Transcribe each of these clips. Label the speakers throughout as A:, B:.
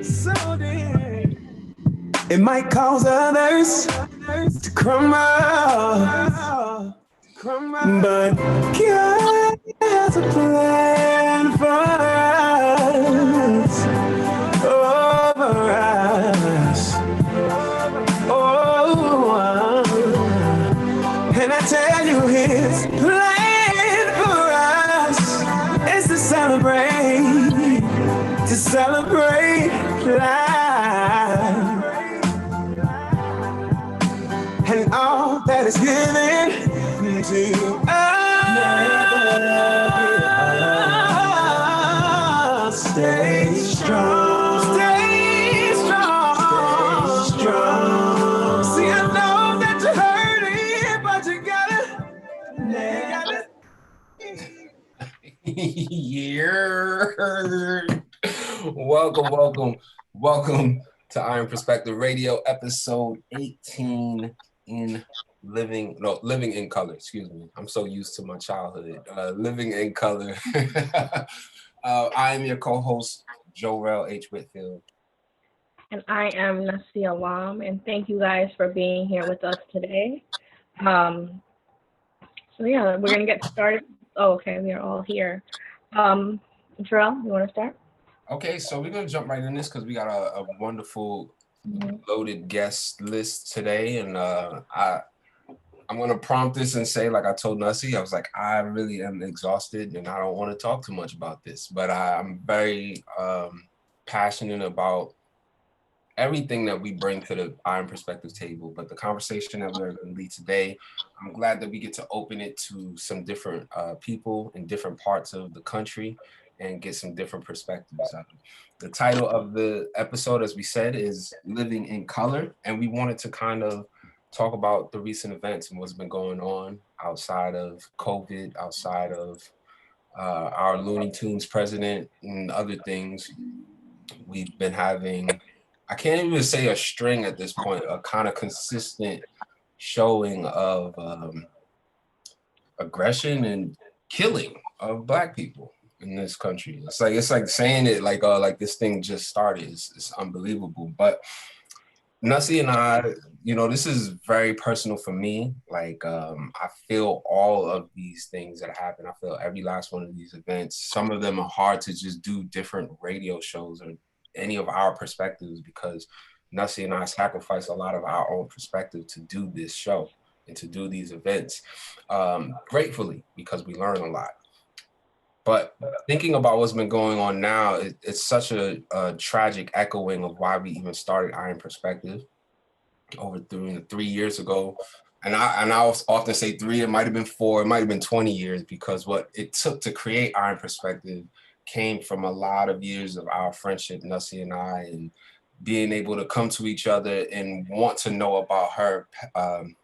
A: so deep. It might cause others to crumble, but God has a plan for us, over us. Oh, and I tell you, His plan for us is to celebrate life. And all that is given to us. Stay strong. Stay strong. Stay strong. See, I know that you're hurting, but you gotta.
B: Yeah. Welcome to Iron Perspective Radio, episode 18 Living in Color. Excuse me. I'm so used to my childhood. Living in Color. I am your co-host, Jorel H. Whitfield.
C: And I am Nasia Alam, and thank you guys for being here with us today. We're gonna get started. Oh, okay, we are all here. Jorel, you want to start?
B: Okay, so we're gonna jump right in this because we got a wonderful loaded guest list today, and I'm gonna prompt this and say, like I told Nussie, I was like, I really am exhausted and I don't want to talk too much about this, but I'm very passionate about everything that we bring to the Iron Perspective table. But the conversation that we're going to lead today, I'm glad that we get to open it to some different people in different parts of the country and get some different perspectives. The title of the episode, as we said, is Living in Color, and we wanted to kind of talk about the recent events and what's been going on outside of COVID, outside of our Looney Tunes president and other things. We've been having, I can't even say a string at this point, a kind of consistent showing of aggression and killing of Black people in this country. It's like saying it like this thing just started. It's unbelievable. But Nussie and I, this is very personal for me. Like, I feel all of these things that happen. I feel every last one of these events. Some of them are hard to just do different radio shows or any of our perspectives because Nussie and I sacrifice a lot of our own perspective to do this show and to do these events, gratefully, because we learn a lot. But thinking about what's been going on now, it's such a tragic echoing of why we even started Iron Perspective over 3 years ago. And I often say 3, it might have been 4, it might have been 20 years, because what it took to create Iron Perspective came from a lot of years of our friendship, Nussie and I, and being able to come to each other and want to know about her,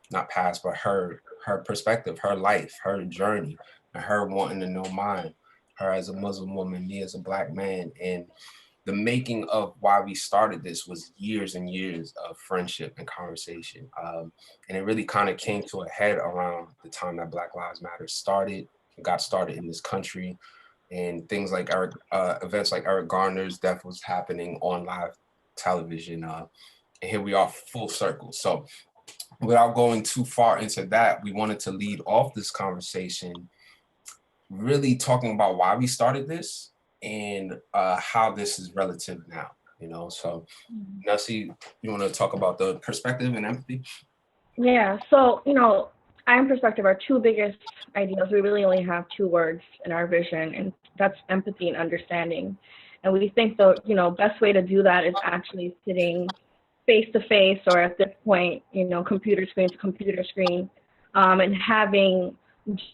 B: not past, but her perspective, her life, her journey, and her wanting to know mine, her as a Muslim woman, me as a Black man. And the making of why we started this was years and years of friendship and conversation. And it really kind of came to a head around the time that Black Lives Matter got started in this country. And things like events like Eric Garner's death was happening on live television. And here we are full circle. So without going too far into that, we wanted to lead off this conversation really talking about why we started this and how this is relative now, So Nussie, you want to talk about the perspective and empathy?
C: Yeah, so, Iron Perspective, our two biggest ideas, we really only have 2 words in our vision, and that's empathy and understanding. And we think the, best way to do that is actually sitting face to face, or at this point, computer screen to computer screen, and having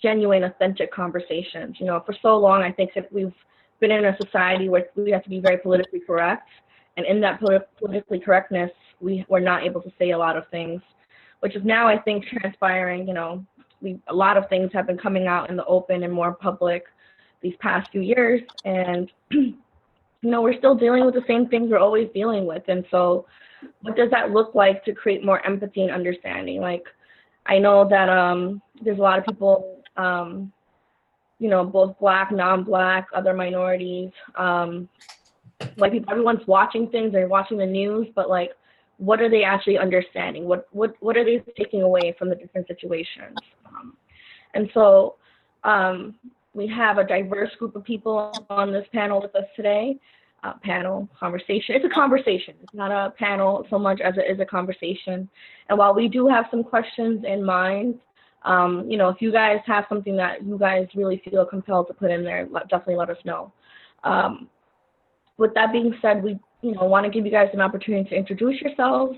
C: genuine, authentic conversations. For so long, I think that we've been in a society where we have to be very politically correct. And in that politically correctness, we're not able to say a lot of things, which is now, I think, transpiring. A lot of things have been coming out in the open and more public these past few years. And, we're still dealing with the same things we're always dealing with. And so what does that look like to create more empathy and understanding? Like, I know that there's a lot of people, both Black, non-Black, other minorities, like everyone's watching things, they're watching the news, but like, what are they actually understanding? What are they taking away from the different situations? And so we have a diverse group of people on this panel with us today. Panel conversation. It's a conversation. It's not a panel so much as it is a conversation. And while we do have some questions in mind, if you guys have something that you guys really feel compelled to put in there, definitely let us know. With that being said, we want to give you guys an opportunity to introduce yourselves.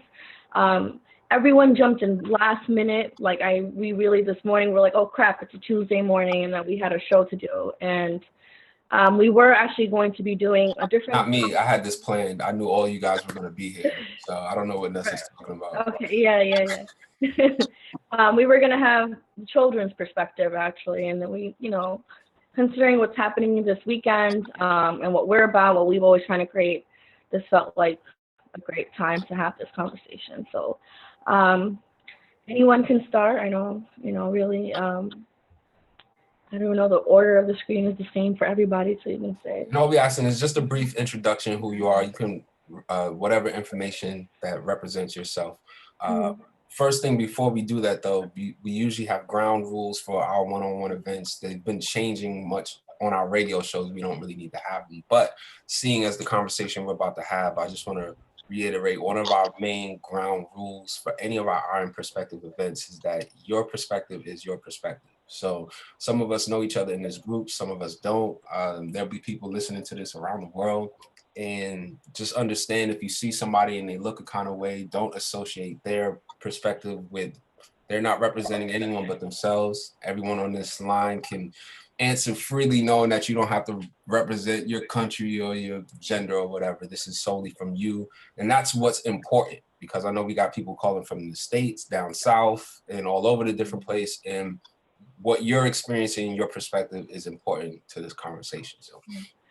C: Everyone jumped in last minute. Like we really this morning we're like, oh crap, it's a Tuesday morning, and that we had a show to do. And we were actually going to be doing a different.
B: Not me. I had this planned. I knew all you guys were going to be here, so I don't know what Nessa's talking about.
C: Okay. Yeah. We were going to have the children's perspective actually, and then we, considering what's happening this weekend and what we're about, what we've always trying to create, this felt like a great time to have this conversation. So anyone can start. I know, really, I don't know the order of the screen is the same for everybody, so you can say.
B: And all we asking is just a brief introduction, who you are. You can, whatever information that represents yourself. First thing before we do that though, we usually have ground rules for our one-on-one events. They've been changing much on our radio shows. We don't really need to have them, but seeing as the conversation we're about to have, I just want to reiterate one of our main ground rules for any of our Iron Perspective events is that your perspective is your perspective. So some of us know each other in this group, some of us don't. There'll be people listening to this around the world. And just understand, if you see somebody and they look a kind of way, don't associate their perspective with, they're not representing anyone but themselves. Everyone on this line can answer freely, knowing that you don't have to represent your country or your gender or whatever. This is solely from you. And that's what's important, because I know we got people calling from the States, down south, and all over the different place. And what you're experiencing, your perspective is important to this conversation. So,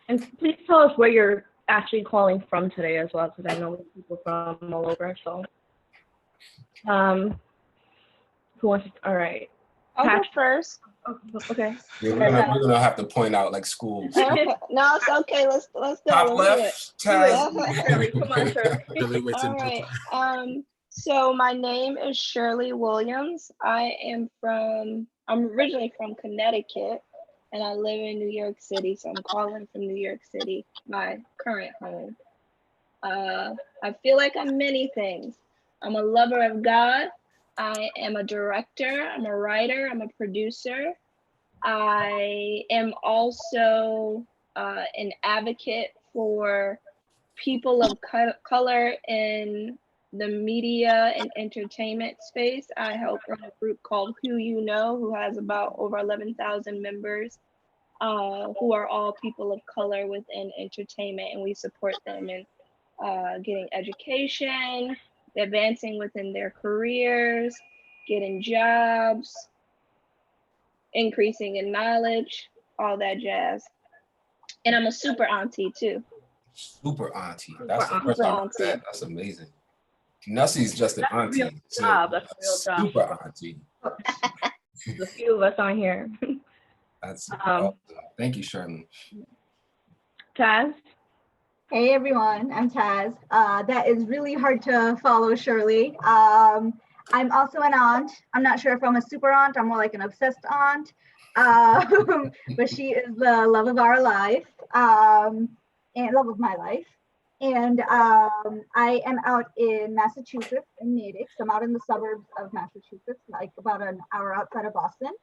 C: and please tell us where you're actually calling from today as well, because I know people from all over. So, who wants to? All right.
D: I'll go first.
C: Okay.
B: Yeah, we're gonna have to point out like schools.
D: Okay. No, it's okay. Let's go.
B: Top left, Taz.
C: Come on, sir.
D: All right. So my name is Shirley Williams. I'm originally from Connecticut, and I live in New York City. So I'm calling from New York City, my current home. I feel like I'm many things. I'm a lover of God. I am a director. I'm a writer. I'm a producer. I am also an advocate for people of color in the media and entertainment space. I help run a group called Who You Know, who has about over 11,000 members, who are all people of color within entertainment, and we support them in getting education, advancing within their careers, getting jobs, increasing in knowledge, all that jazz. And I'm a super auntie too.
B: Super auntie. That's the first time I heard that. That's amazing. Nussie's just an auntie.
C: That's a real job.
B: Super auntie.
C: There's a few of us on here.
B: That's awesome. Thank you, Shirley.
C: Taz?
E: Hey everyone, I'm Taz. That is really hard to follow, Shirley. I'm also an aunt. I'm not sure if I'm a super aunt. I'm more like an obsessed aunt. But she is the love of our life and love of my life. And I am out in Massachusetts, in Natick. I'm out in the suburbs of Massachusetts, like about an hour outside of Boston.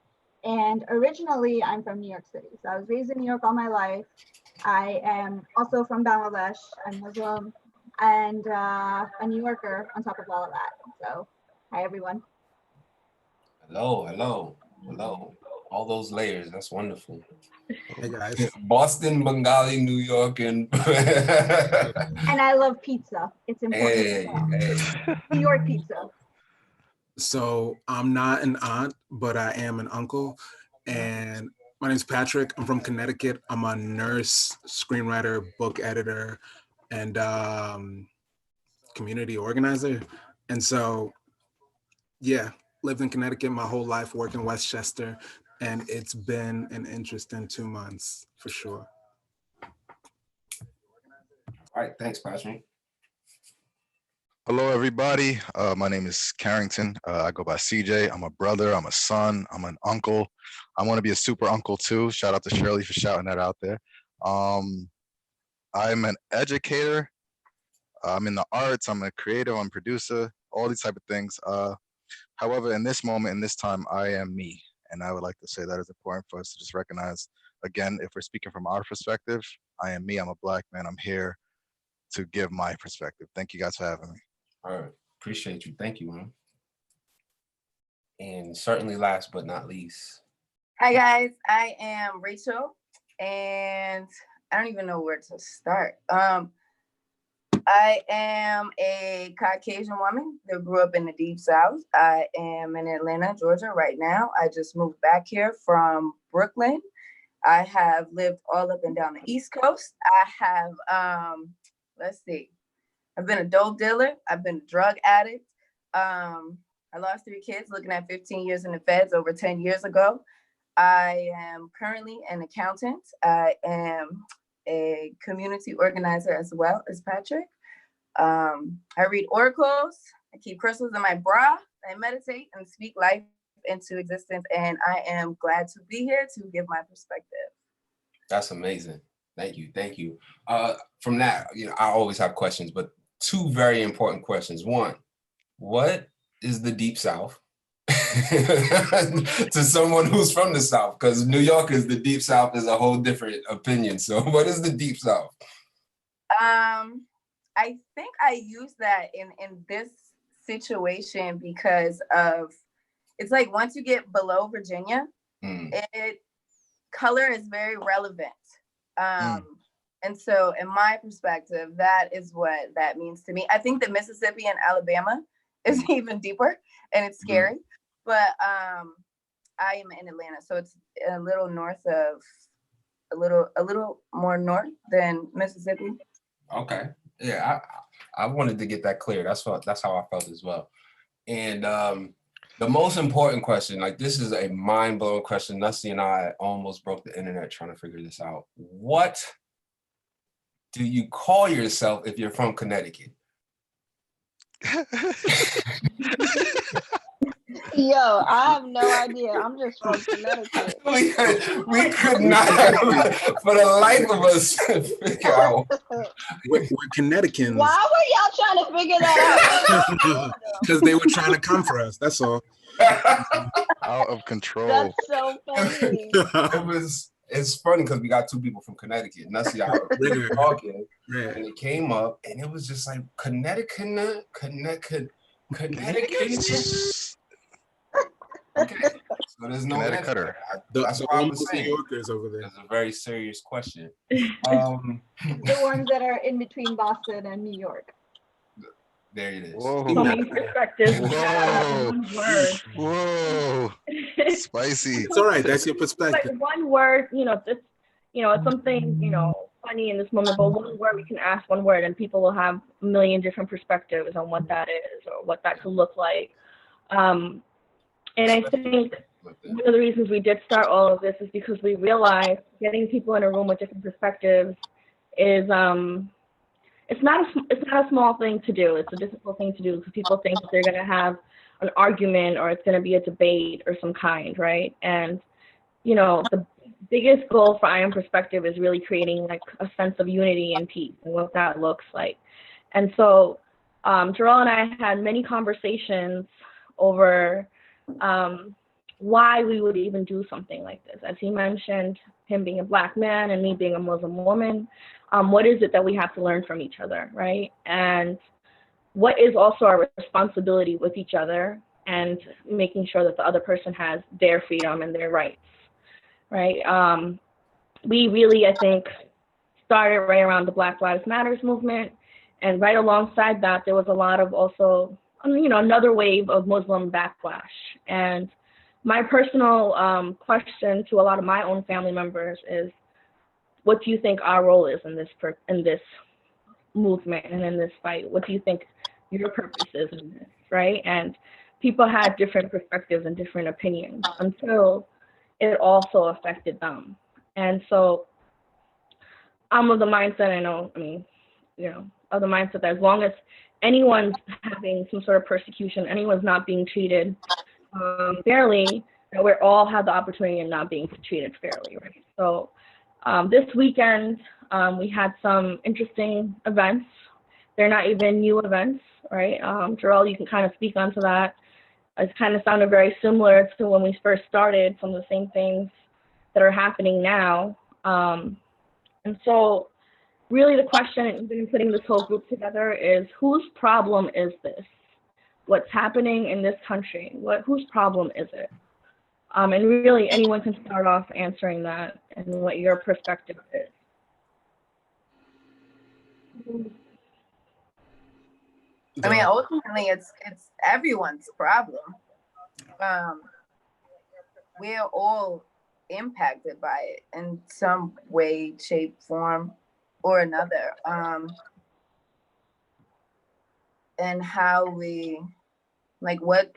E: And originally, I'm from New York City. So I was raised in New York all my life. I am also from Bangladesh. I'm Muslim and a New Yorker on top of all of that. So, hi, everyone.
B: Hello. All those layers. That's wonderful.
F: Hey, guys.
B: Boston, Bengali, New York, and...
E: And I love pizza. It's important.
B: Hey.
E: New York pizza.
F: So I'm not an aunt, but I am an uncle. And my name's Patrick. I'm from Connecticut. I'm a nurse, screenwriter, book editor, and community organizer. And so, yeah, lived in Connecticut my whole life, worked in Westchester, and it's been an interesting 2 months for sure.
B: All right, thanks, Patrick.
G: Hello, everybody. My name is Carrington. I go by CJ. I'm a brother. I'm a son. I'm an uncle. I want to be a super uncle too. Shout out to Shirley for shouting that out there. I'm an educator. I'm in the arts. I'm a creator. I'm a producer. All these type of things. However, in this moment, in this time, I am me, and I would like to say that it's important for us to just recognize. Again, if we're speaking from our perspective, I am me. I'm a Black man. I'm here to give my perspective. Thank you guys for having me.
B: All right, appreciate you. Thank you, man. And certainly last but not least.
H: Hi guys, I am Rachel, and I don't even know where to start. I am a Caucasian woman that grew up in the Deep South. I am in Atlanta, Georgia right now. I just moved back here from Brooklyn. I have lived all up and down the East Coast. I have, let's see, I've been a dope dealer. I've been a drug addict. I lost 3 kids looking at 15 years in the feds over 10 years ago. I am currently an accountant. I am a community organizer as well as Patrick. I read oracles. I keep crystals in my bra. I meditate and speak life into existence. And I am glad to be here to give my perspective.
B: That's amazing. Thank you. Thank you. From that, I always have questions, but 2 very important questions. One, what is the Deep South? To someone who's from the South, because New York is the Deep South is a whole different opinion. So what is the Deep South?
H: I think I use that in this situation because of, it's like once you get below Virginia, color is very relevant. And so in my perspective, that is what that means to me. I think that Mississippi and Alabama is even deeper and it's scary, but I am in Atlanta. So it's a little north of, a little more north than Mississippi.
B: Okay. Yeah, I wanted to get that clear. That's how I felt as well. And the most important question, like this is a mind-blowing question. Nussie and I almost broke the internet trying to figure this out. What do you call yourself if you're from Connecticut?
D: Yo, I have no idea. I'm just from Connecticut.
B: we could not, for the life of us, figure out.
F: We're Connecticans.
D: Why were y'all trying to figure that out?
F: Because they were trying to come for us. That's all.
G: Out of control.
D: That's so funny.
B: It's funny because we got 2 people from Connecticut. Nussie, I was talking, and it came up, and it was just like Connecticut. Okay, so there's no answer. That's why I was saying.
F: New Yorkers over there.
B: It's a very serious question.
E: The ones that are in between Boston and New York.
B: There it is.
C: So many perspectives.
G: Whoa. Spicy.
F: It's all right. That's your perspective.
C: Like one word, it's something, funny in this moment, but one word, we can ask one word and people will have a million different perspectives on what that is or what that could look like. And I think one of the reasons we did start all of this is because we realized getting people in a room with different perspectives is it's not a small thing to do. It's a difficult thing to do because people think that they're going to have an argument or it's going to be a debate or some kind, right? And the biggest goal for I Am Perspective is really creating like a sense of unity and peace and what that looks like. And so Jarrell and I had many conversations over why we would even do something like this. As he mentioned, him being a Black man and me being a Muslim woman, what is it that we have to learn from each other, right? And what is also our responsibility with each other and making sure that the other person has their freedom and their rights, right? We really, I think, started right around the Black Lives Matters movement. And right alongside that, there was a lot of also, another wave of Muslim backlash. And my personal question to a lot of my own family members is, what do you think our role is in this movement and in this fight? What do you think your purpose is in this, right? And people had different perspectives and different opinions until it also affected them. And so I'm of the mindset, of the mindset that as long as anyone's having some sort of persecution, anyone's not being treated fairly, that we all have the opportunity of not being treated fairly, right? So this weekend, we had some interesting events. They're not even new events, right? Jarrell, you can kind of speak onto that. It kind of sounded very similar to when we first started, some of the same things that are happening now. And so really the question in putting this whole group together is, whose problem is this? What's happening in this country? Whose problem is it? And really anyone can start off answering that and what your perspective is.
H: I mean, ultimately, it's everyone's problem. We're all impacted by it in some way, shape, form, or another. And how we, like, what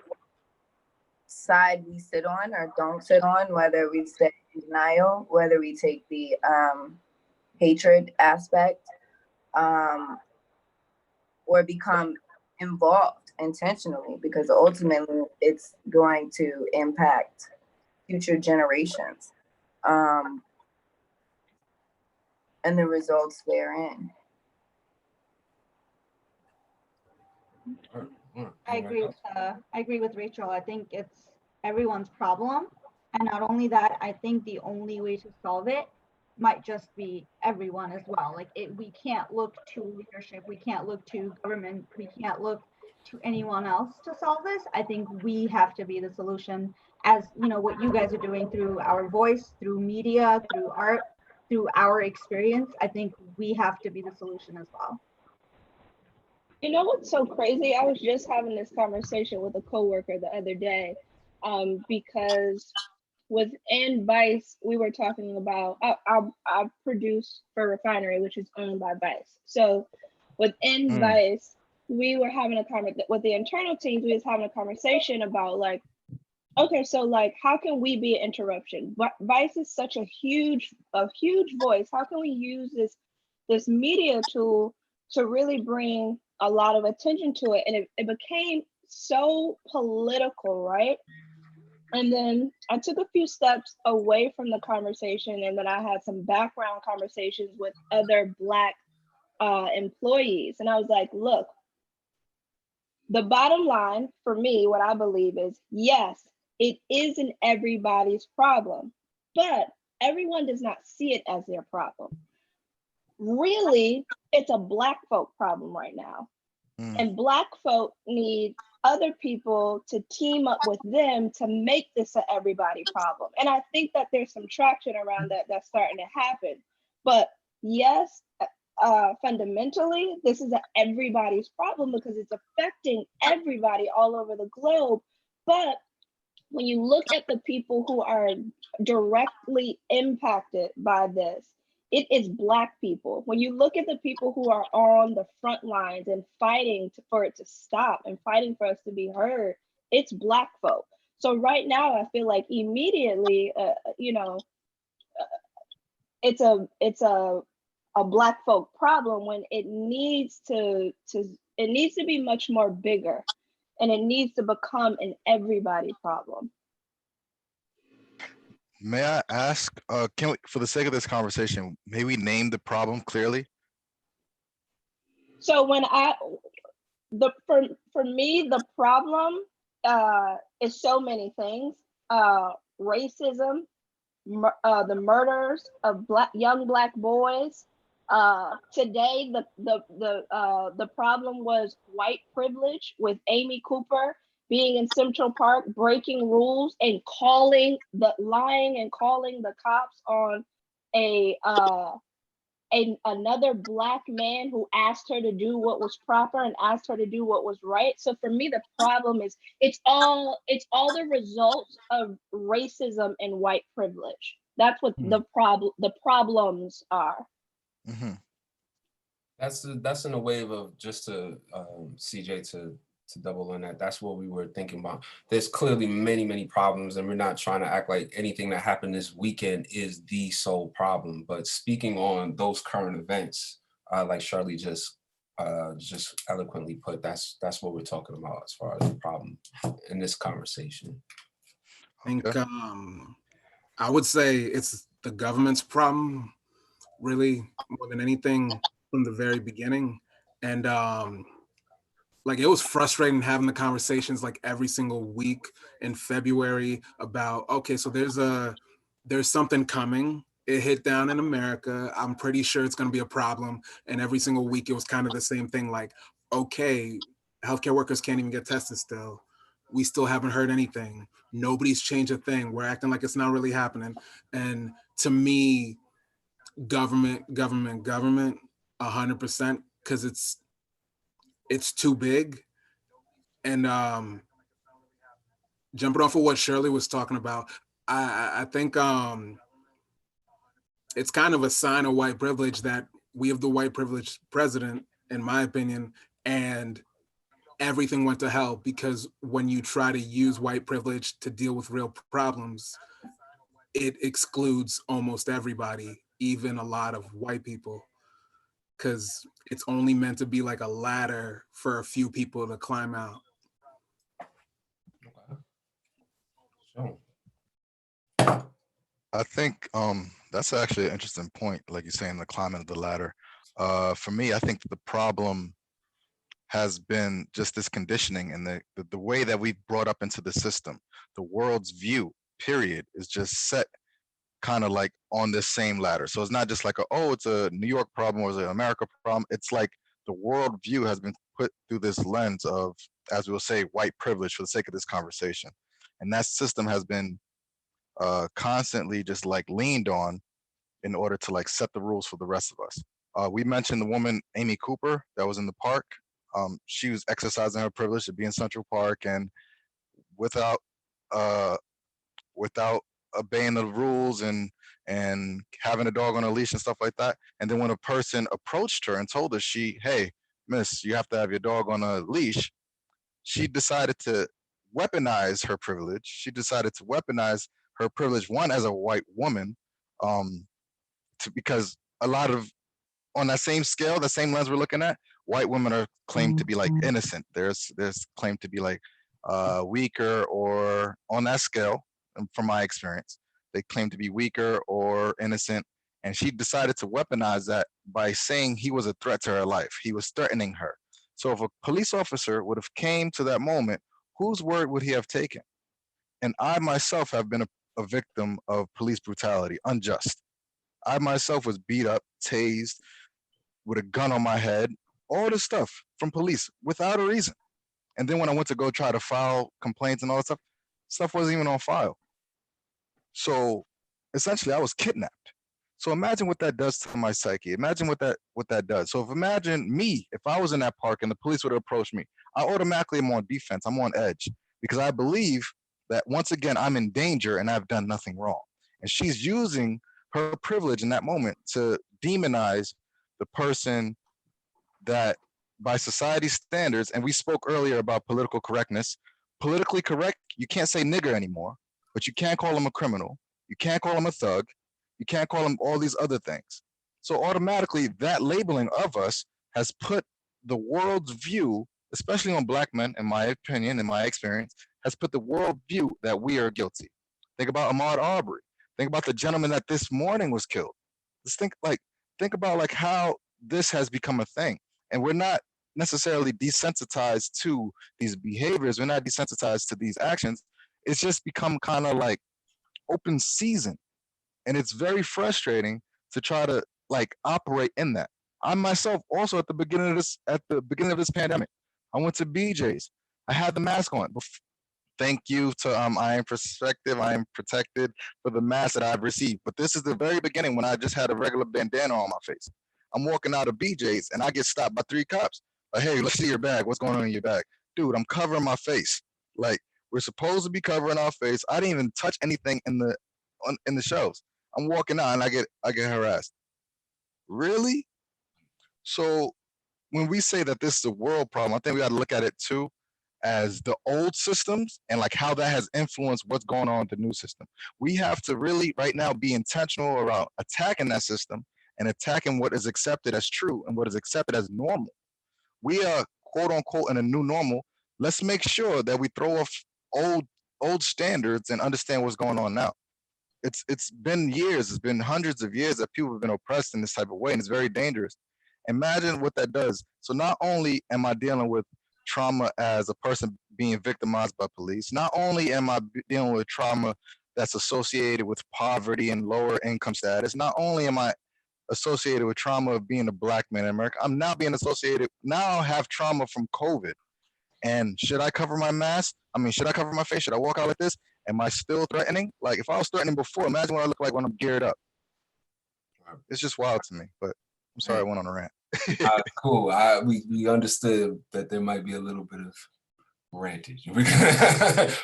H: side we sit on or don't sit on, whether we stay in denial, whether we take the hatred aspect, or become involved intentionally, because ultimately it's going to impact future generations and the results therein.
E: I agree with Rachel. I think it's everyone's problem, and not only that, I think the only way to solve it might just be everyone as well. Like we can't look to leadership, we can't look to government, we can't look to anyone else to solve this. I think we have to be the solution, as what you guys are doing through our voice, through media, through art, through our experience. I think we have to be the solution as well.
D: You know what's so crazy? I was just having this conversation with a coworker the other day, because within Vice, we were talking about, I produce for Refinery, which is owned by Vice. So within Vice, we were having a conversation with the internal teams. We was having a conversation about like, okay, so like, how can we be an interruption? Vice is such a huge voice. How can we use this media tool to really bring a lot of attention to it? And it became so political, right? And then I took a few steps away from the conversation, and then I had some background conversations with other Black employees. And I was like, look, the bottom line for me, what I believe is, yes, it isn't everybody's problem, but everyone does not see it as their problem. Really, it's a Black folk problem right now. And Black folk need other people to team up with them to make this an everybody problem. And I think that there's some traction around that that's starting to happen. But yes, fundamentally, this is an everybody's problem because it's affecting everybody all over the globe. But when you look at the people who are directly impacted by this, it is Black people. When you look at the people who are on the front lines and fighting for it to stop and fighting for us to be heard, it's Black folk. So right now, I feel like immediately, it's a Black folk problem when it needs to be much more bigger, and it needs to become an everybody problem.
G: May I ask, can we, for the sake of this conversation, may we name the problem clearly?
D: So when for me, the problem is so many things. Racism, the murders of young Black boys. Today, the problem was white privilege with Amy Cooper being in Central Park, breaking rules and lying and calling the cops on another Black man who asked her to do what was proper and asked her to do what was right. So for me, the problem is it's all the results of racism and white privilege. That's what the problems are.
G: Mm-hmm.
B: That's in a wave of, just to CJ to double on that. That's what we were thinking about. There's clearly many problems, and we're not trying to act like anything that happened this weekend is the sole problem. But speaking on those current events, like Charlie just eloquently put, that's what we're talking about as far as the problem in this conversation.
F: I think
G: Okay.
F: I would say it's the government's problem, really, more than anything from the very beginning. And like it was frustrating having the conversations like every single week in February about, okay, so there's something coming. It hit down in America. I'm pretty sure it's going to be a problem. And every single week it was kind of the same thing, like, okay, healthcare workers can't even get tested still. We still haven't heard anything. Nobody's changed a thing. We're acting like it's not really happening. And to me, government, 100%, because it's too big. And jumping off of what Shirley was talking about, I think it's kind of a sign of white privilege that we have the white privileged president, in my opinion, and everything went to hell because when you try to use white privilege to deal with real problems, it excludes almost everybody, even a lot of white people, because it's only meant to be like a ladder for a few people to climb out.
B: So,
G: I think that's actually an interesting point, like you're saying, the climbing of the ladder. For me, I think the problem has been just this conditioning and the way that we've brought up into the system. The world's view, period, is just set kind of like on this same ladder. So it's not just like, it's a New York problem or it's an America problem. It's like the world view has been put through this lens of, as we'll say, white privilege for the sake of this conversation. And that system has been constantly just like leaned on in order to like set the rules for the rest of us. We mentioned the woman, Amy Cooper, that was in the park. She was exercising her privilege to be in Central Park and without obeying the rules and having a dog on a leash and stuff like that. And then when a person approached her and told her, hey, miss, you have to have your dog on a leash, she decided to weaponize her privilege. She decided to weaponize her privilege, one, as a white woman, because a lot of, on that same scale, the same lens we're looking at, white women are claimed to be like innocent. There's claimed to be like weaker, or on that scale, from my experience, they claim to be weaker or innocent. And she decided to weaponize that by saying he was a threat to her life. He was threatening her. So if a police officer would have came to that moment, whose word would he have taken? And I myself have been a victim of police brutality, unjust. I myself was beat up, tased, with a gun on my head, all this stuff from police without a reason. And then when I went to go try to file complaints and all that stuff wasn't even on file. So essentially I was kidnapped. So imagine what that does to my psyche. Imagine what that does. So imagine me, if I was in that park and the police would approach me, I automatically am on defense. I'm on edge because I believe that once again, I'm in danger and I've done nothing wrong. And she's using her privilege in that moment to demonize the person that by society's standards, and we spoke earlier about political correctness, politically correct, you can't say nigger anymore, but you can't call him a criminal. You can't call him a thug. You can't call him all these other things. So automatically that labeling of us has put the world's view, especially on Black men, in my opinion, in my experience, has put the world view that we are guilty. Think about Ahmaud Arbery. Think about the gentleman that this morning was killed. Just think about like how this has become a thing. And we're not necessarily desensitized to these behaviors. We're not desensitized to these actions. It's just become kind of like open season. And it's very frustrating to try to like operate in that. I myself also at the beginning of this pandemic, I went to BJ's. I had the mask on. Thank you to I Am Perspective, I Am Protected for the mask that I've received. But this is the very beginning when I just had a regular bandana on my face. I'm walking out of BJ's and I get stopped by 3 cops. Like, hey, let's see your bag. What's going on in your bag? Dude, I'm covering my face. Like, we're supposed to be covering our face. I didn't even touch anything in the shelves. I'm walking out and I get harassed. Really? So when we say that this is a world problem, I think we got to look at it too as the old systems and like how that has influenced what's going on with the new system. We have to really right now be intentional around attacking that system and attacking what is accepted as true and what is accepted as normal. We are quote unquote in a new normal. Let's make sure that we throw off old standards and understand what's going on now. It's been years, it's been hundreds of years that people have been oppressed in this type of way, and it's very dangerous. Imagine what that does. So not only am I dealing with trauma as a person being victimized by police, not only am I dealing with trauma that's associated with poverty and lower income status, not only am I associated with trauma of being a black man in America, I'm now being associated, now I have trauma from COVID. And should I cover my mask? I mean, should I cover my face? Should I walk out like this? Am I still threatening? Like, if I was threatening before, imagine what I look like when I'm geared up. It's just wild to me, but I'm sorry I went on a rant.
B: Cool. We understood that there might be a little bit of rantage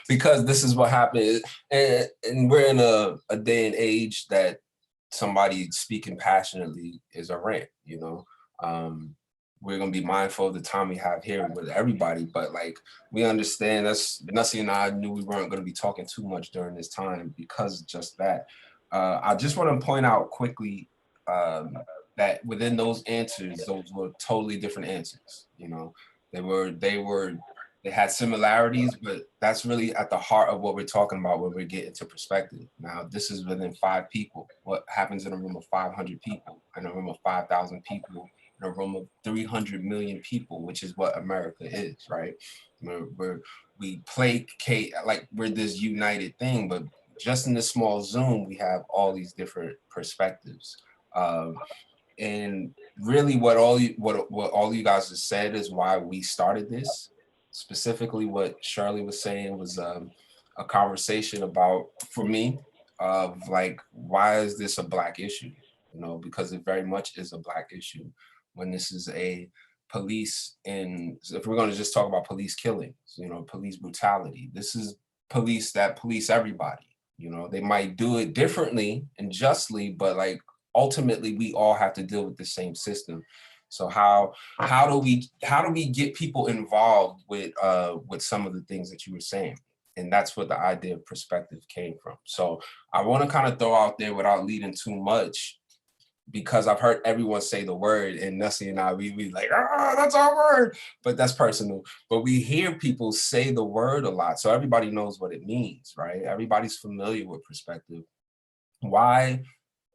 B: because this is what happened. And we're in a day and age that somebody speaking passionately is a rant, you know. We're gonna be mindful of the time we have here with everybody, but like we understand that's Nussie and I knew we weren't gonna be talking too much during this time because of just that. I just want to point out quickly that within those answers, those were totally different answers. You know, they had similarities, but that's really at the heart of what we're talking about when we get into perspective. Now, this is within 5 people. What happens in a room of 500 people, in a room of 5,000 people, in a room of 300 million people, which is what America is, right? We placate, like we're this united thing, but just in this small Zoom, we have all these different perspectives. And really what all you guys have said is why we started this. Specifically what Shirley was saying was a conversation about, for me, of like, why is this a Black issue? You know, because it very much is a Black issue when this is a police, and if we're going to just talk about police killings, you know, police brutality, this is police that police everybody. You know, they might do it differently and justly, but like ultimately we all have to deal with the same system. So how do we get people involved with some of the things that you were saying? And that's what the idea of perspective came from. So I want to kind of throw out there without leading too much, because I've heard everyone say the word, and Nussie and I, we like, that's our word, but that's personal. But we hear people say the word a lot, so everybody knows what it means, right? Everybody's familiar with perspective. Why?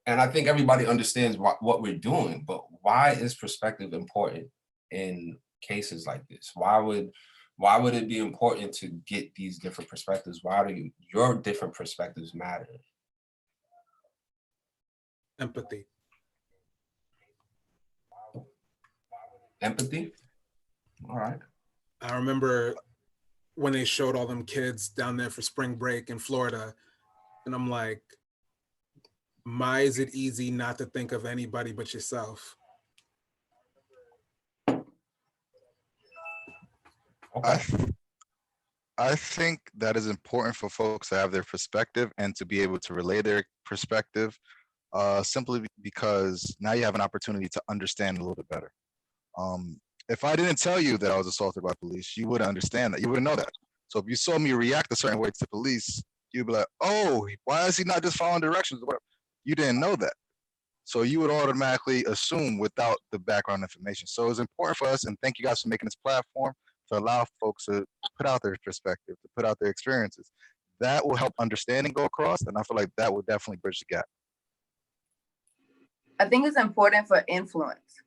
B: And I think everybody understands what we're doing, but why is perspective important in cases like this? Why would it be important to get these different perspectives? Why do your different perspectives matter?
F: Empathy.
B: Empathy? All right.
F: I remember when they showed all them kids down there for spring break in Florida, and I'm like, why is it easy not to think of anybody but yourself?
G: I think that is important for folks to have their perspective and to be able to relay their perspective, simply because now you have an opportunity to understand a little bit better. If I didn't tell you that I was assaulted by police, you wouldn't understand that. You wouldn't know that. So if you saw me react a certain way to police, you'd be like, oh, why is he not just following directions? You didn't know that. So you would automatically assume without the background information. So it's important for us, and thank you guys for making this platform, to allow folks to put out their perspective, to put out their experiences. That will help understanding go across, and I feel like that will definitely bridge the gap.
H: I think it's important for influence,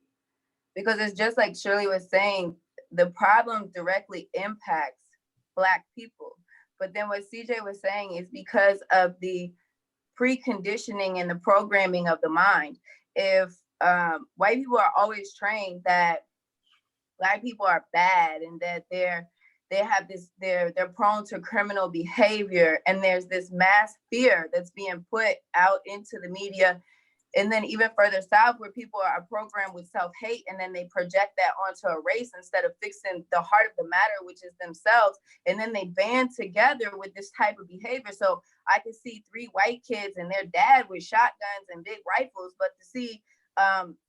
H: because it's just like Shirley was saying, the problem directly impacts Black people. But then what CJ was saying is because of the preconditioning and the programming of the mind. If white people are always trained that Black people are bad and that they're prone to criminal behavior, and there's this mass fear that's being put out into the media. And then even further south, where people are programmed with self-hate, and then they project that onto a race instead of fixing the heart of the matter, which is themselves. And then they band together with this type of behavior. So I could see 3 white kids and their dad with shotguns and big rifles, but to see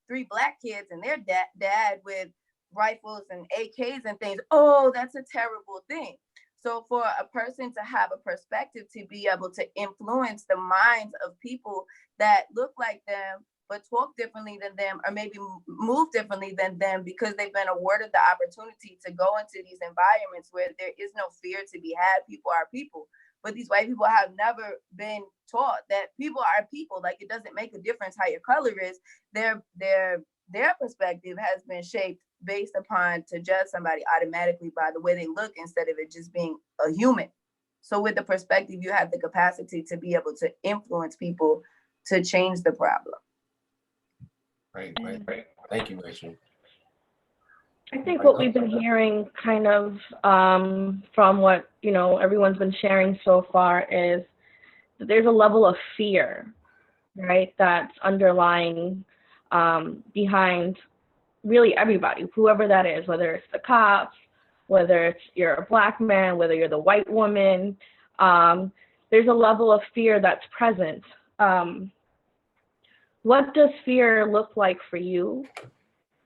H: 3 Black kids and their dad with rifles and AKs and things, oh, that's a terrible thing. So for a person to have a perspective, to be able to influence the minds of people that look like them, but talk differently than them, or maybe move differently than them, because they've been awarded the opportunity to go into these environments where there is no fear to be had. People are people. But these white people have never been taught that people are people. Like, it doesn't make a difference how your color is. Their perspective has been shaped based upon to judge somebody automatically by the way they look, instead of it just being a human. So with the perspective, you have the capacity to be able to influence people to change the problem.
B: Right. Thank you, Rachel.
C: I think what we've been hearing kind of from what, everyone's been sharing so far is that there's a level of fear, right, that's underlying behind really everybody, whoever that is, whether it's the cops, whether it's you're a Black man, whether you're the white woman. There's a level of fear that's present. What does fear look like for you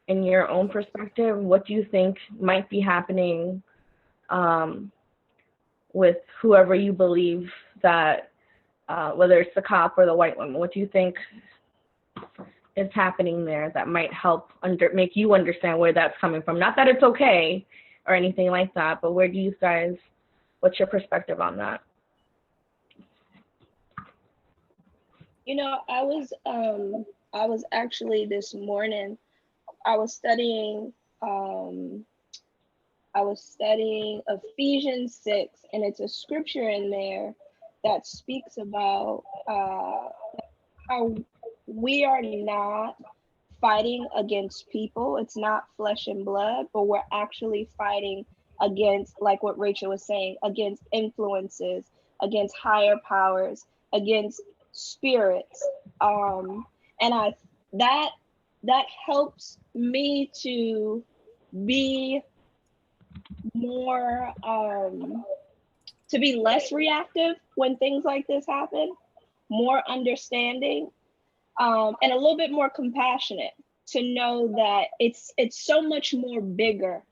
C: in your own perspective? What do you think might be happening with whoever you believe that, whether it's the cop or the white woman? What do you think is happening there that might help make you understand where that's coming from? Not that it's okay or anything like that, but where do you guys, what's your perspective on that?
D: I was actually this morning, I was studying Ephesians 6, and it's a scripture in there that speaks about how we are not fighting against people. It's not flesh and blood, but we're actually fighting against, like what Rachel was saying, against influences, against higher powers, against spirits. And that helps me to be more, to be less reactive when things like this happen, more understanding, and a little bit more compassionate, to know that it's so much more bigger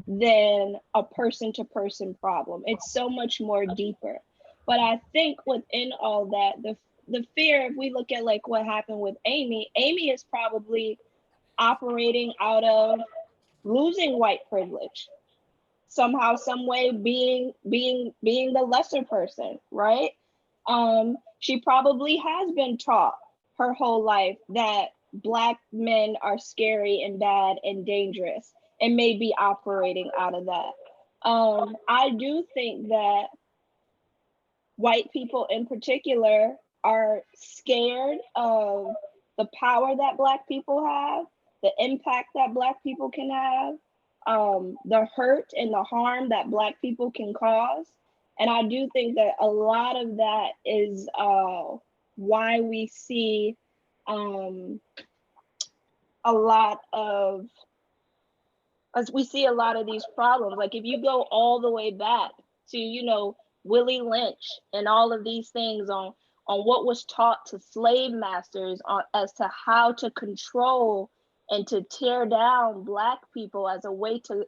D: than a person-to-person problem. It's so much more deeper. But I think within all that, the fear, if we look at like what happened with Amy is probably operating out of losing white privilege, somehow, some way being the lesser person, right? She probably has been taught her whole life that Black men are scary and bad and dangerous, and may be operating out of that. I do think that white people in particular are scared of the power that Black people have, the impact that Black people can have, the hurt and the harm that Black people can cause. And I do think that a lot of that is why we see a lot of these problems. Like, if you go all the way back to, Willie Lynch and all of these things on what was taught to slave masters as to how to control and to tear down Black people as a way to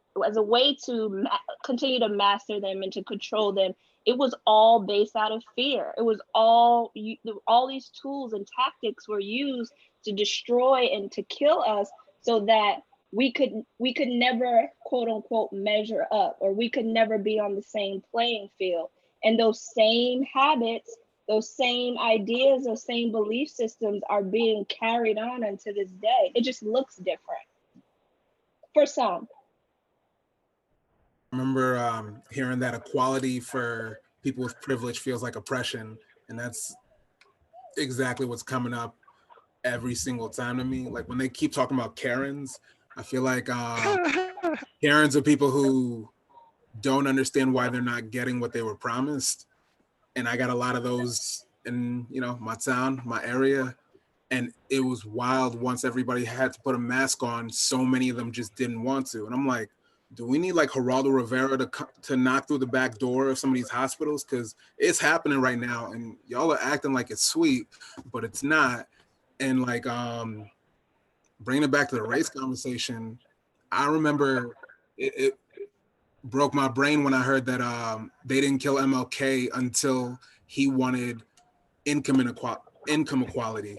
D: continue to master them and to control them. It was all based out of fear. It was all these tools and tactics were used to destroy and to kill us, so that we could never, quote unquote, measure up, or we could never be on the same playing field. And those same habits, those same ideas, those same belief systems are being carried on unto this day. It just looks different for some.
F: I remember hearing that equality for people with privilege feels like oppression, and that's exactly what's coming up every single time to me. Like, when they keep talking about Karens, I feel like Karens are people who don't understand why they're not getting what they were promised. And I got a lot of those in, my town, my area. And it was wild. Once everybody had to put a mask on, so many of them just didn't want to. And I'm like, do we need like Geraldo Rivera to knock through the back door of some of these hospitals? Because it's happening right now, and y'all are acting like it's sweet, but it's not. And like, bringing it back to the race conversation, I remember it broke my brain when I heard that they didn't kill MLK until he wanted income equality.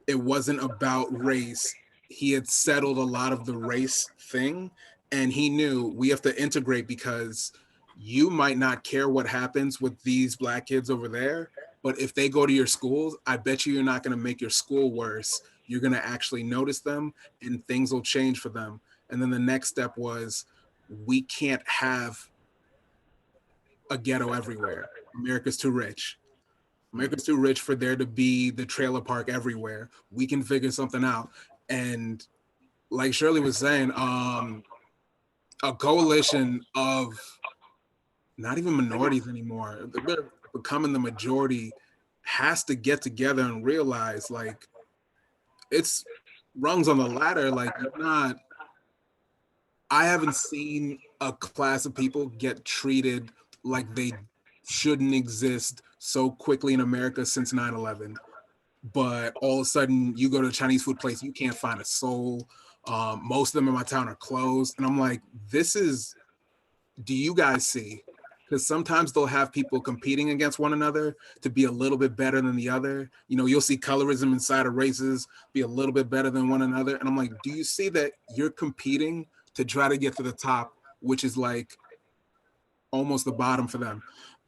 F: it wasn't about race. He had settled a lot of the race thing, and he knew we have to integrate because you might not care what happens with these black kids over there, but if they go to your schools, I bet you're not going to make your school worse. You're going to actually notice them and things will change for them. And then the next step was we can't have a ghetto everywhere. America's too rich. America's too rich for there to be the trailer park everywhere. We can figure something out. And like Shirley was saying, a coalition of not even minorities anymore, they're becoming the majority, has to get together and realize like it's rungs on the ladder. Like you're not, I haven't seen a class of people get treated like they shouldn't exist so quickly in America since 9/11. But all of a sudden you go to a Chinese food place, you can't find a soul. Most of them in my town are closed. And I'm like, this is, do you guys see? Because sometimes they'll have people competing against one another to be a little bit better than the other. You know, you'll see colorism inside of races be a little bit better than one another. And I'm like, do you see that you're competing to try to get to the top, which is like almost the bottom for them?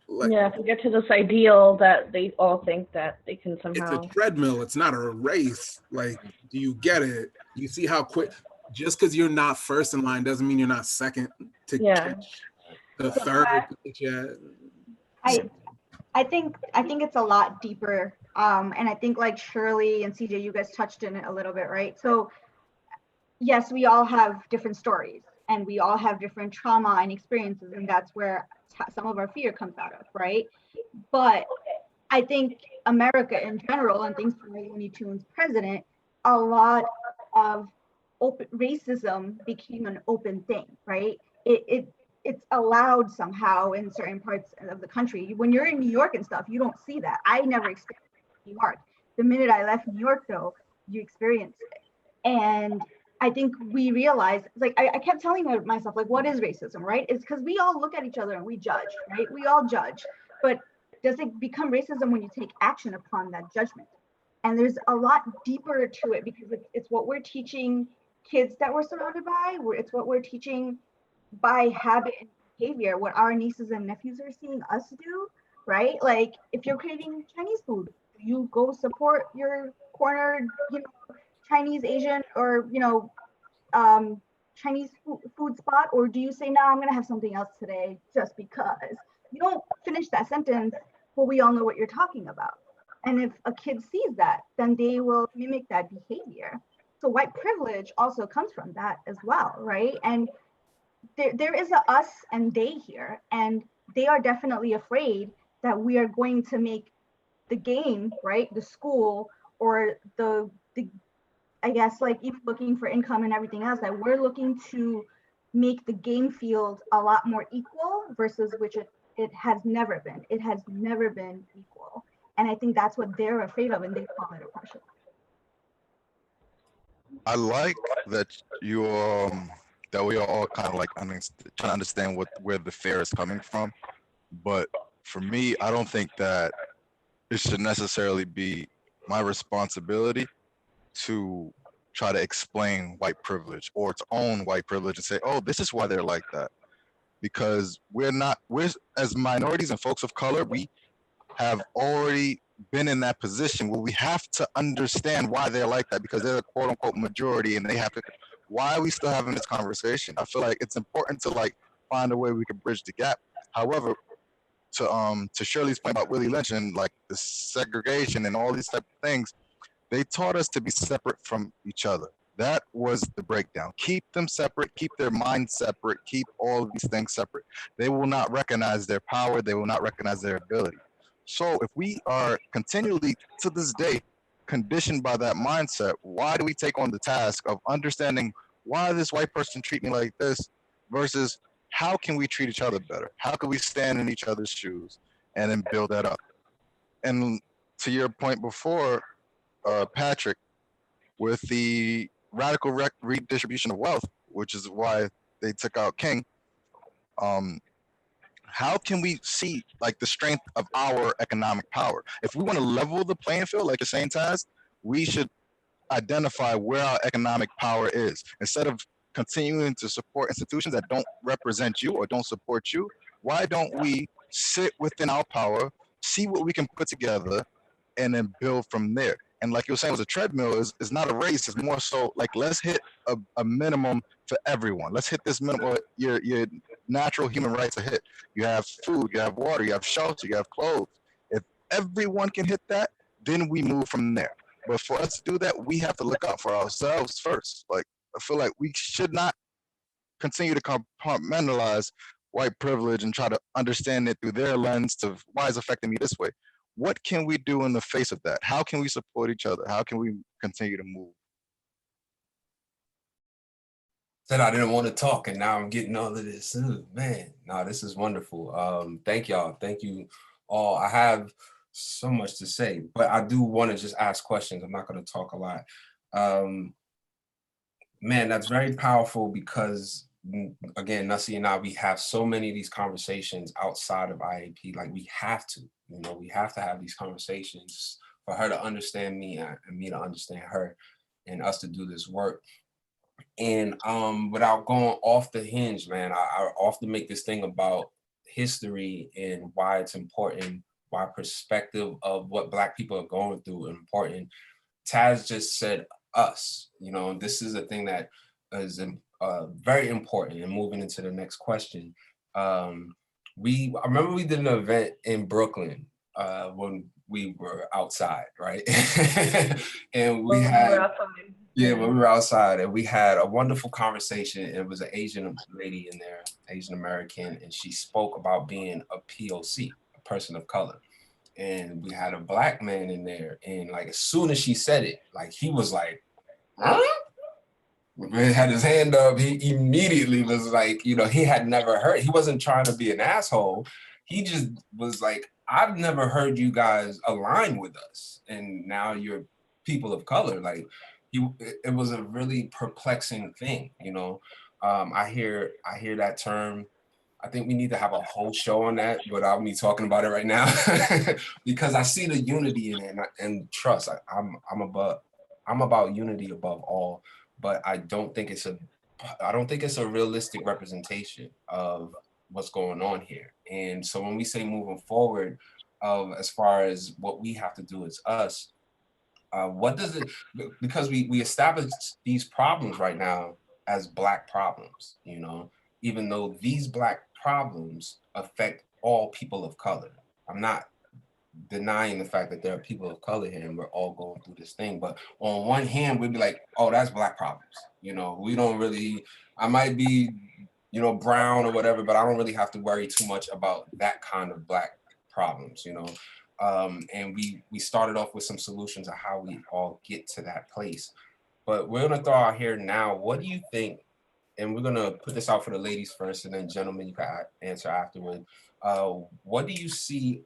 F: Like,
C: Yeah, to get to this ideal that they all think that they can somehow.
F: it's a treadmill. It's not a race. Like, do you get it? You see how quick, just because you're not first in line doesn't mean you're not second to
C: Yeah.
F: catch the third.
E: I think it's a lot deeper. And I think like Shirley and CJ, you guys touched in it a little bit, right? So yes, we all have different stories and we all have different trauma and experiences, and that's where some of our fear comes out of, right? But I think America in general, and thanks for Looney Tunes president, a lot of racism became an open thing, right? It's allowed somehow in certain parts of the country. When you're in New York and stuff, you don't see that. I never experienced New York. The minute I left New York, though, you experienced it. And I think we realized, like, I kept telling myself, like, what is racism, right? It's because we all look at each other and we judge, right? We all judge. But does it become racism when you take action upon that judgment? And there's a lot deeper to it because it's what we're teaching kids that we're surrounded by. It's what we're teaching by habit and behavior, what our nieces and nephews are seeing us do, right? Like if you're craving Chinese food, you go support your corner, Chinese, Asian, or Chinese food spot, or do you say, no, I'm gonna have something else today just because? You don't finish that sentence, but we all know what you're talking about. And if a kid sees that, then they will mimic that behavior. So white privilege also comes from that as well, right? And there is a us and they here, and they are definitely afraid that we are going to make the game, right, the school, or the I guess, like, even looking for income and everything else, that we're looking to make the game field a lot more equal versus which it has never been. It has never been equal. And I think that's what they're afraid of, and they call it oppression.
G: I like that that we are all kind of like trying to understand where the fear is coming from. But for me, I don't think that it should necessarily be my responsibility to try to explain white privilege or its own white privilege and say, oh, this is why they're like that. Because we're as minorities and folks of color, we have already been in that position where we have to understand why they're like that, because they're the quote unquote majority, and they have to. Why are we still having this conversation? I feel like it's important to like find a way we can bridge the gap. However, to Shirley's point about Willie Lynch and like the segregation and all these type of things, they taught us to be separate from each other. That was the breakdown. Keep them separate, keep their minds separate, keep all of these things separate. They will not recognize their power, they will not recognize their ability. So if we are continually to this day conditioned by that mindset, why do we take on the task of understanding why this white person treat me like this versus how can we treat each other better? How can we stand in each other's shoes and then build that up? And to your point before, Patrick, with the radical redistribution of wealth, which is why they took out King, how can we see like the strength of our economic power? If we want to level the playing field, like you're saying, Taz, we should identify where our economic power is. Instead of continuing to support institutions that don't represent you or don't support you, why don't we sit within our power, see what we can put together, and then build from there? And like you were saying, it was a treadmill is not a race. It's more so like, let's hit a minimum for everyone. Let's hit this minimum. Your natural human rights are hit. You have food, you have water, you have shelter, you have clothes. If everyone can hit that, then we move from there. But for us to do that, we have to look out for ourselves first. Like, I feel like we should not continue to compartmentalize white privilege and try to understand it through their lens to why it's affecting me this way. What can we do in the face of that? How can we support each other? How can we continue to move?
B: Said I didn't want to talk, and now I'm getting all of this. Ooh, man, no, this is wonderful. Thank y'all. Thank you all. I have so much to say, but I do want to just ask questions. I'm not going to talk a lot. Man, that's very powerful because, again, Nussie and I, we have so many of these conversations outside of IAP. Like, we have to, we have to have these conversations for her to understand me and me to understand her and us to do this work. And without going off the hinge, man, I often make this thing about history and why it's important, why perspective of what Black people are going through is important. Taz just said us, this is a thing that is very important. And moving into the next question, I remember we did an event in Brooklyn when we were outside, right? And we had, when we were outside, and we had a wonderful conversation. It was an Asian lady in there, Asian American, and she spoke about being a POC, a person of color. And we had a Black man in there, and like as soon as she said it, like he was like, huh? He had his hand up. He immediately was like, he had never heard. He wasn't trying to be an asshole. He just was like, I've never heard you guys align with us, and now you're people of color. Like, it was a really perplexing thing. I hear that term. I think we need to have a whole show on that without me talking about it right now, because I see the unity in it and trust. I'm about unity above all, but I don't think it's a realistic representation of what's going on here. And so when we say moving forward, as far as what we have to do as us, what does it? Because we established these problems right now as Black problems, even though these Black problems affect all people of color. I'm not denying the fact that there are people of color here and we're all going through this thing. But on one hand, we'd be like, oh, that's Black problems. We don't really, I might be, brown or whatever, but I don't really have to worry too much about that kind of Black problems, and we started off with some solutions of how we all get to that place. But we're gonna throw out here now, what do you think? And we're gonna put this out for the ladies first, and then gentlemen, you can answer afterward. What do you see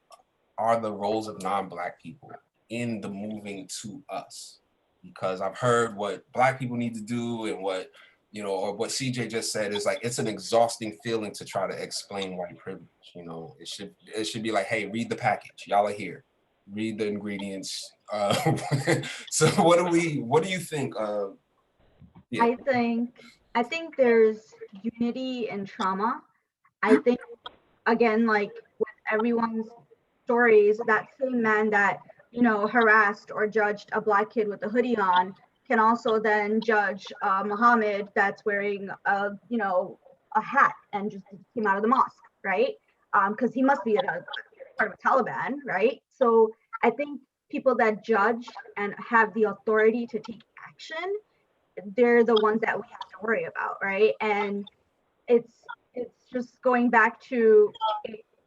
B: are the roles of non-Black people in the moving to us? Because I've heard what Black people need to do and what, or what CJ just said is like, it's an exhausting feeling to try to explain white privilege. It should be like, hey, read the package. Y'all are here. Read the ingredients. So what do you think? Yeah.
E: I think there's unity in trauma. I think, again, like with everyone's stories, that same man that, harassed or judged a Black kid with a hoodie on can also then judge Muhammad that's wearing a hat and just came out of the mosque, right? Because he must be part of Taliban, right? So I think people that judge and have the authority to take action, they're the ones that we have to worry about, right? And it's just going back to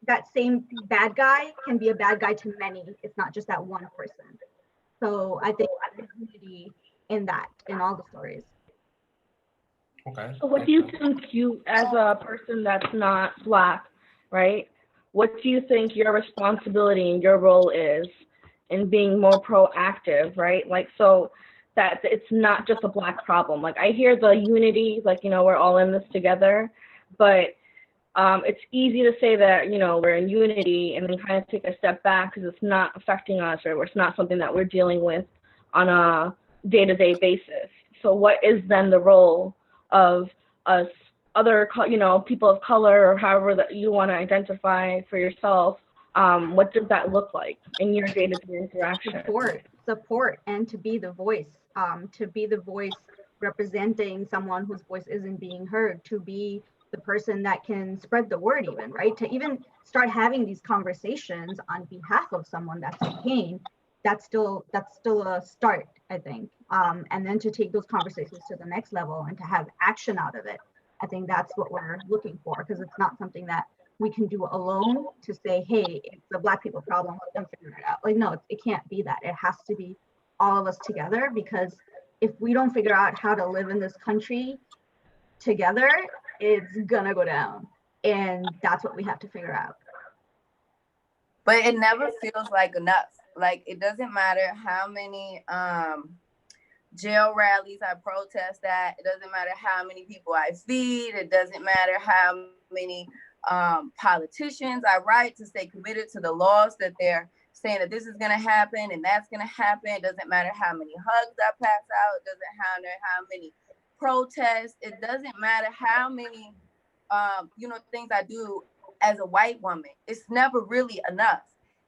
E: that same bad guy can be a bad guy to many. It's not just that one person. So I think there's unity in all the stories.
B: Okay.
C: So what do you think, you as a person that's not Black, right? What do you think your responsibility and your role is in being more proactive, right? Like, so that it's not just a Black problem. Like, I hear the unity, like, we're all in this together, but it's easy to say that, we're in unity and then kind of take a step back because it's not affecting us, or it's not something that we're dealing with on a day-to-day basis. So what is then the role of us, other, people of color, or however that you want to identify for yourself? What does that look like in your day-to-day interaction?
E: Support, and to be the voice, representing someone whose voice isn't being heard, to be the person that can spread the word, even, right? To even start having these conversations on behalf of someone that's in pain. That's still a start, I think. And then to take those conversations to the next level and to have action out of it. I think that's what we're looking for, because it's not something that we can do alone to say, hey, it's a Black people problem, let them figure it out. Like, no, it can't be that. It has to be all of us together, because if we don't figure out how to live in this country together, it's gonna go down. And that's what we have to figure out.
H: But it never feels like enough. Like, it doesn't matter how many jail rallies I protest at. It doesn't matter how many people I feed. It doesn't matter how many politicians I write to stay committed to the laws that they're saying that this is going to happen and that's going to happen. It doesn't matter how many hugs I pass out. It doesn't matter how many protests. It doesn't matter how many, things I do as a white woman. It's never really enough.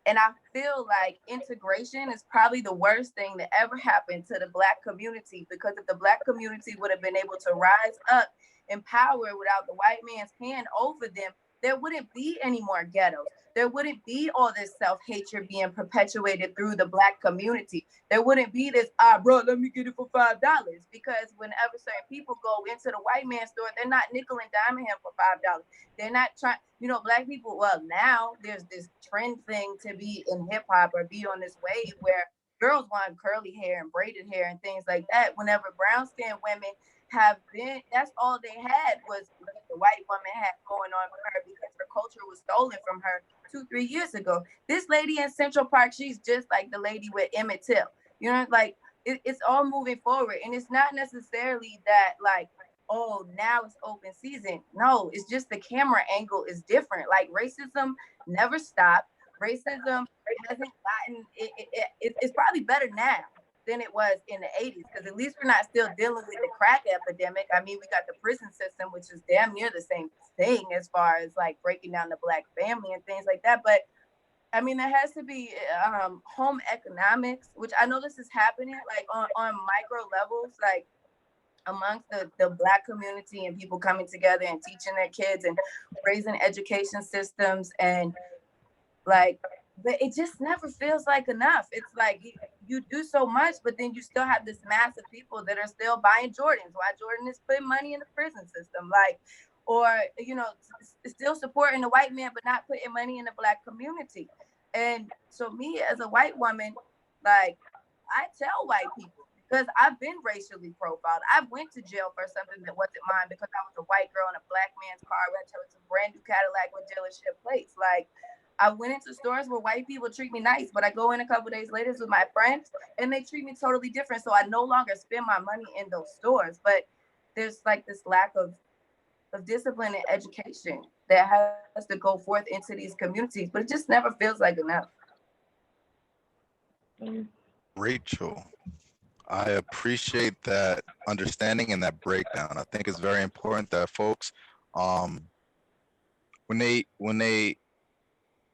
H: And I feel like integration is probably the worst thing that ever happened to the Black community, because if the Black community would have been able to rise up in power without the white man's hand over them, there wouldn't be any more ghettos. There wouldn't be all this self-hatred being perpetuated through the Black community. There wouldn't be this, bro, let me get it for $5. Because whenever certain people go into the white man's store, they're not nickel and diming him for $5. They're not trying, Black people, well, now there's this trend thing to be in hip hop or be on this wave where girls want curly hair and braided hair and things like that. Whenever brown-skinned women have been, that's all they had was what the white woman had going on for her, because her culture was stolen from her 2-3 years ago. This lady in Central Park, she's just like the lady with Emmett Till. It's all moving forward. And it's not necessarily that like, oh, now it's open season. No, it's just the camera angle is different. Like, racism never stopped. Racism hasn't gotten, it's probably better now than it was in the 80s, because at least we're not still dealing with the crack epidemic. I mean, we got the prison system, which is damn near the same thing as far as like breaking down the Black family and things like that. But I mean, there has to be home economics, which I know this is happening like on micro levels, like amongst the Black community and people coming together and teaching their kids and raising education systems, and like, but it just never feels like enough. It's like you do so much, but then you still have this mass of people that are still buying Jordans while Jordan is putting money in the prison system, like, or still supporting the white man but not putting money in the Black community. And so me as a white woman, like, I tell white people, because I've been racially profiled. I went to jail for something that wasn't mine because I was a white girl in a Black man's car until it's a brand new Cadillac with dealership plates. Like, I went into stores where white people treat me nice, but I go in a couple days later with my friends and they treat me totally different. So I no longer spend my money in those stores. But there's like this lack of discipline and education that has to go forth into these communities, but it just never feels like enough.
G: Rachel, I appreciate that understanding and that breakdown. I think it's very important that folks, when they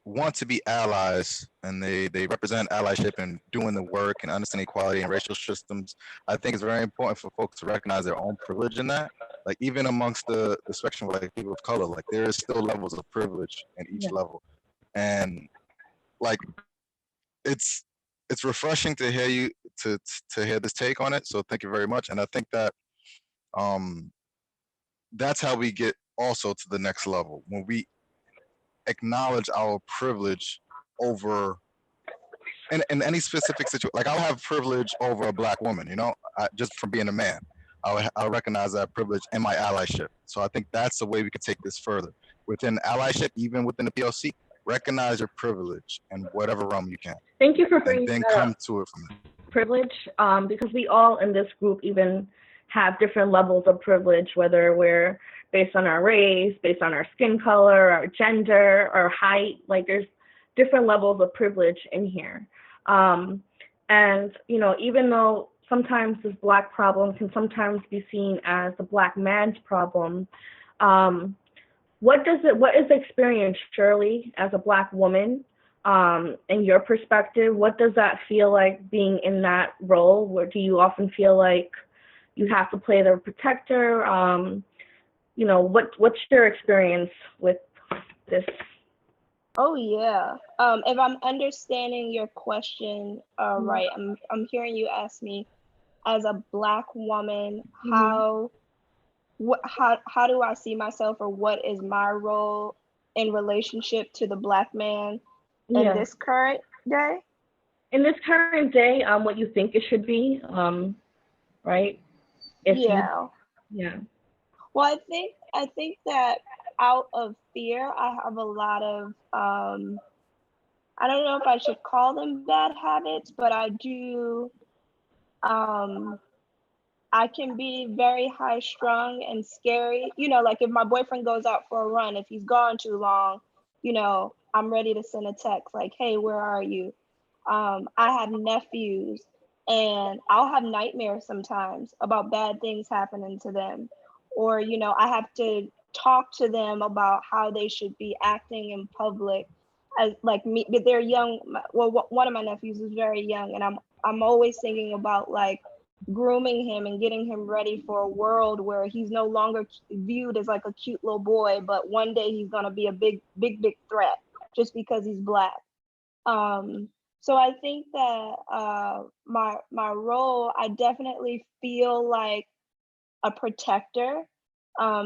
G: want to be allies and they represent allyship and doing the work and understanding equality and racial systems, I think it's very important for folks to recognize their own privilege in that. Like, even amongst the spectrum of like people of color, like there is still levels of privilege in each level. And like, it's refreshing to hear you to hear this take on it. So thank you very much. And I think that that's how we get also to the next level, when we acknowledge our privilege over in any specific situation. Like, I'll have privilege over a Black woman, just from being a man. I'll recognize that privilege in my allyship. So I think that's the way we could take this further. Within allyship, even within the PLC, recognize your privilege in whatever realm you can.
C: Thank you for bringing
G: and then
C: that
G: come
C: up.
G: to it from there.
C: Privilege, because we all in this group even have different levels of privilege, whether we're based on our race, based on our skin color, our gender, our height. Like, there's different levels of privilege in here. And, even though sometimes this Black problem can sometimes be seen as the Black man's problem. What is the experience, Shirley, as a Black woman, in your perspective? What does that feel like being in that role? Where do you often feel like you have to play the protector? What's your experience with this?
D: Oh yeah. If I'm understanding your question right, I'm hearing you ask me, as a Black woman, how do I see myself, or what is my role in relationship to the Black man in this current day?
C: In this current day, what you think it should be, right?
D: Yeah.
C: Yeah.
D: Well, I think that out of fear, I have a lot of I don't know if I should call them bad habits, but I do. I can be very high strung and scary. Like if my boyfriend goes out for a run, if he's gone too long, I'm ready to send a text like, "Hey, where are you?" I have nephews, and I'll have nightmares sometimes about bad things happening to them. Or, I have to talk to them about how they should be acting in public. As like me, but they're young. Well, one of my nephews is very young, and I'm always thinking about like grooming him and getting him ready for a world where he's no longer viewed as like a cute little boy, but one day he's gonna be a big threat just because he's Black. So I think that my role, I definitely feel like a protector.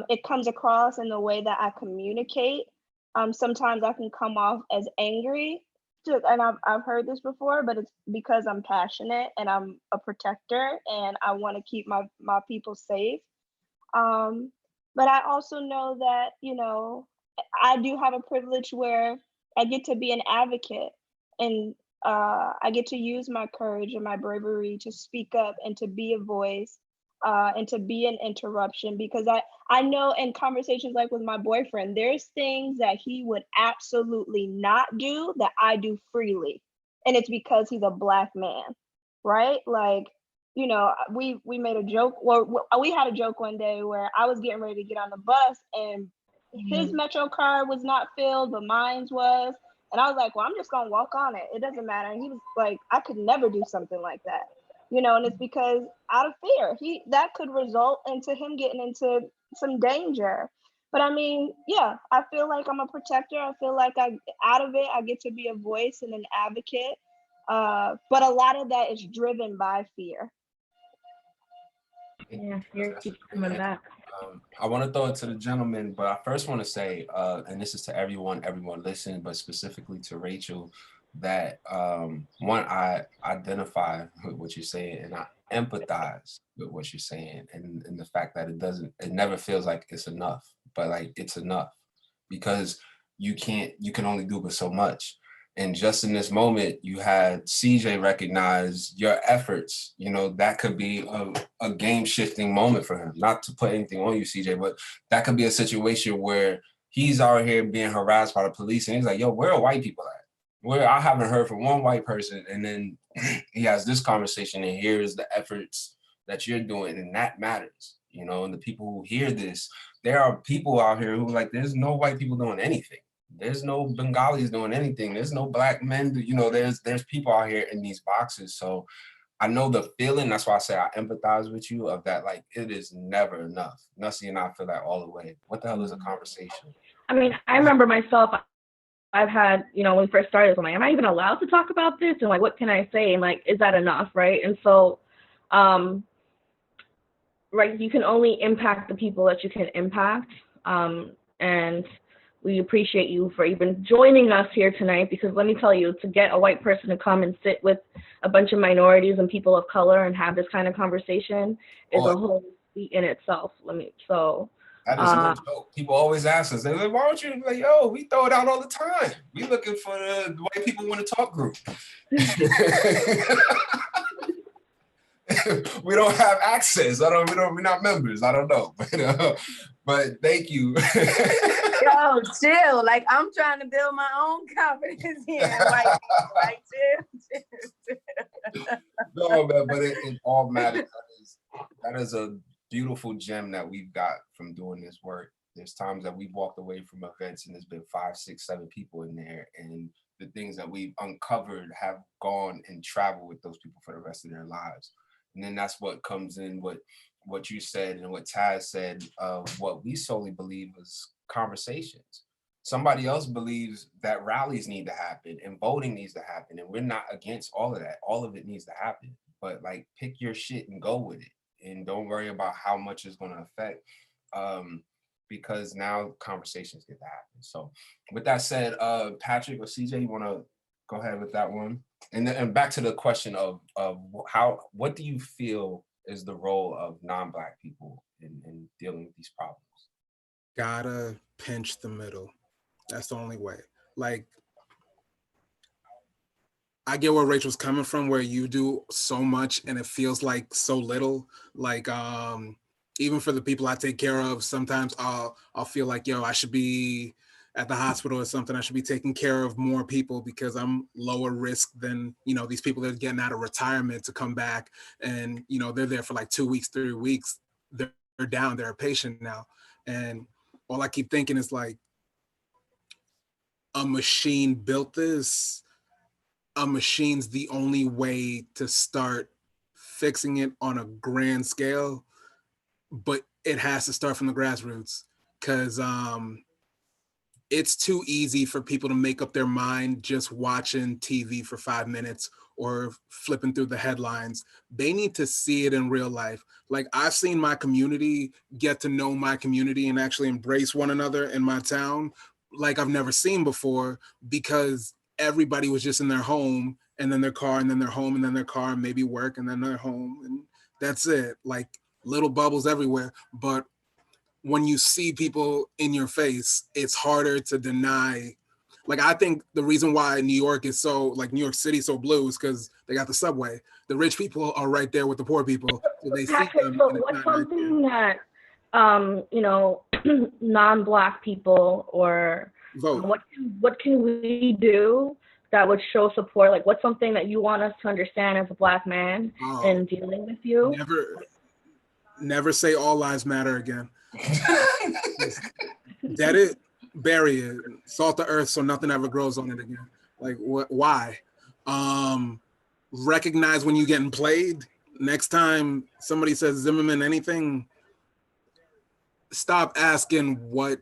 D: It comes across in the way that I communicate. Sometimes I can come off as angry, and I've heard this before, but it's because I'm passionate and I'm a protector and I want to keep my people safe. But I also know that, I do have a privilege where I get to be an advocate, and I get to use my courage and my bravery to speak up and to be a voice, and to be an interruption, because I know in conversations like with my boyfriend, there's things that he would absolutely not do that I do freely. And it's because he's a Black man, right? Like, we made a joke, well, we had a joke one day where I was getting ready to get on the bus and his Metro card was not filled, but mine's was. And I was like, well, I'm just gonna walk on it. It doesn't matter. And he was like, I could never do something like that. And it's because out of fear, that could result into him getting into some danger. But I mean, yeah, I feel like I'm a protector. I feel like out of it, I get to be a voice and an advocate. But a lot of that is driven by fear.
C: Yeah, fear keeps coming back.
B: I want to throw it to the gentleman, but I first want to say, and this is to everyone listening, but specifically to Rachel, that one, I identify with what you're saying, and I empathize with what you're saying, and the fact that it never feels like it's enough, but like it's enough, because you can only do but so much. And just in this moment, you had CJ recognize your efforts. That could be a game-shifting moment for him. Not to put anything on you, CJ, but that could be a situation where he's out here being harassed by the police, and he's like, yo, where are white people at? Where I haven't heard from one white person. And then he has this conversation and hears the efforts that you're doing, and that matters. And the people who hear this, there are people out here who like, there's no white people doing anything. There's no Bengalis doing anything. There's no Black men. There's people out here in these boxes. So I know the feeling. That's why I say I empathize with you of that. Like, it is never enough. Nussie and I feel that all the way. What the hell is a conversation?
C: I mean, I remember myself. I've had, when we first started, I'm like, am I even allowed to talk about this? And like, what can I say? And like, is that enough, right? And so, right, you can only impact the people that you can impact. And we appreciate you for even joining us here tonight, because let me tell you, to get a white person to come and sit with a bunch of minorities and people of color and have this kind of conversation is a whole feat in itself. That is
B: no joke. People always ask us, they're like, why don't you, like, yo, we throw it out all the time. We looking for the white people want to talk group. We don't have access. We're not members. I don't know. But thank you.
H: Yo, chill. Like, I'm trying to build my own confidence here. Like chill.
B: No, man, but it all matters. That is a beautiful gem that we've got from doing this work. There's times that we've walked away from events and there's been 5, 6, 7 people in there, and the things that we've uncovered have gone and traveled with those people for the rest of their lives. And then that's what comes in what you said and what Taz said of what we solely believe is conversations. Somebody else believes that rallies need to happen and voting needs to happen, and we're not against all of that. All of it needs to happen, but like pick your shit and go with it, and don't worry about how much it's going to affect, because now conversations get to happen. So, with that said, Patrick or CJ, you want to go ahead with that one, and back to the question of what do you feel is the role of non-Black people in dealing with these problems?
F: Gotta pinch the middle. That's the only way. Like, I get where Rachel's coming from, where you do so much and it feels like so little. Like, even for the people I take care of, sometimes I'll feel like, yo, I should be at the hospital or something. I should be taking care of more people because I'm lower risk than, these people that are getting out of retirement to come back, and, they're there for like 2 weeks, 3 weeks. They're down, they're a patient now. And all I keep thinking is like, a machine built this. A machine's the only way to start fixing it on a grand scale, but it has to start from the grassroots, because it's too easy for people to make up their mind just watching TV for 5 minutes or flipping through the headlines. They need to see it in real life. Like, I've seen my community get to know my community and actually embrace one another in my town like I've never seen before, because everybody was just in their home and then their car and then their home and then their car and maybe work and then their home, and that's it. Like, little bubbles everywhere. But when you see people in your face, it's harder to deny. Like, I think the reason why New York is so, like, New York City so blue is because they got the subway. The rich people are right there with the poor people, so they see them.
C: So what's something that non-Black people or
F: vote?
C: What can we do that would show support? Like, what's something that you want us to understand as a Black man in dealing with you?
F: Never say all lives matter again. Dead it, bury it, salt the earth so nothing ever grows on it again. Like, why? Recognize when you're getting played. Next time somebody says Zimmerman anything, stop asking what,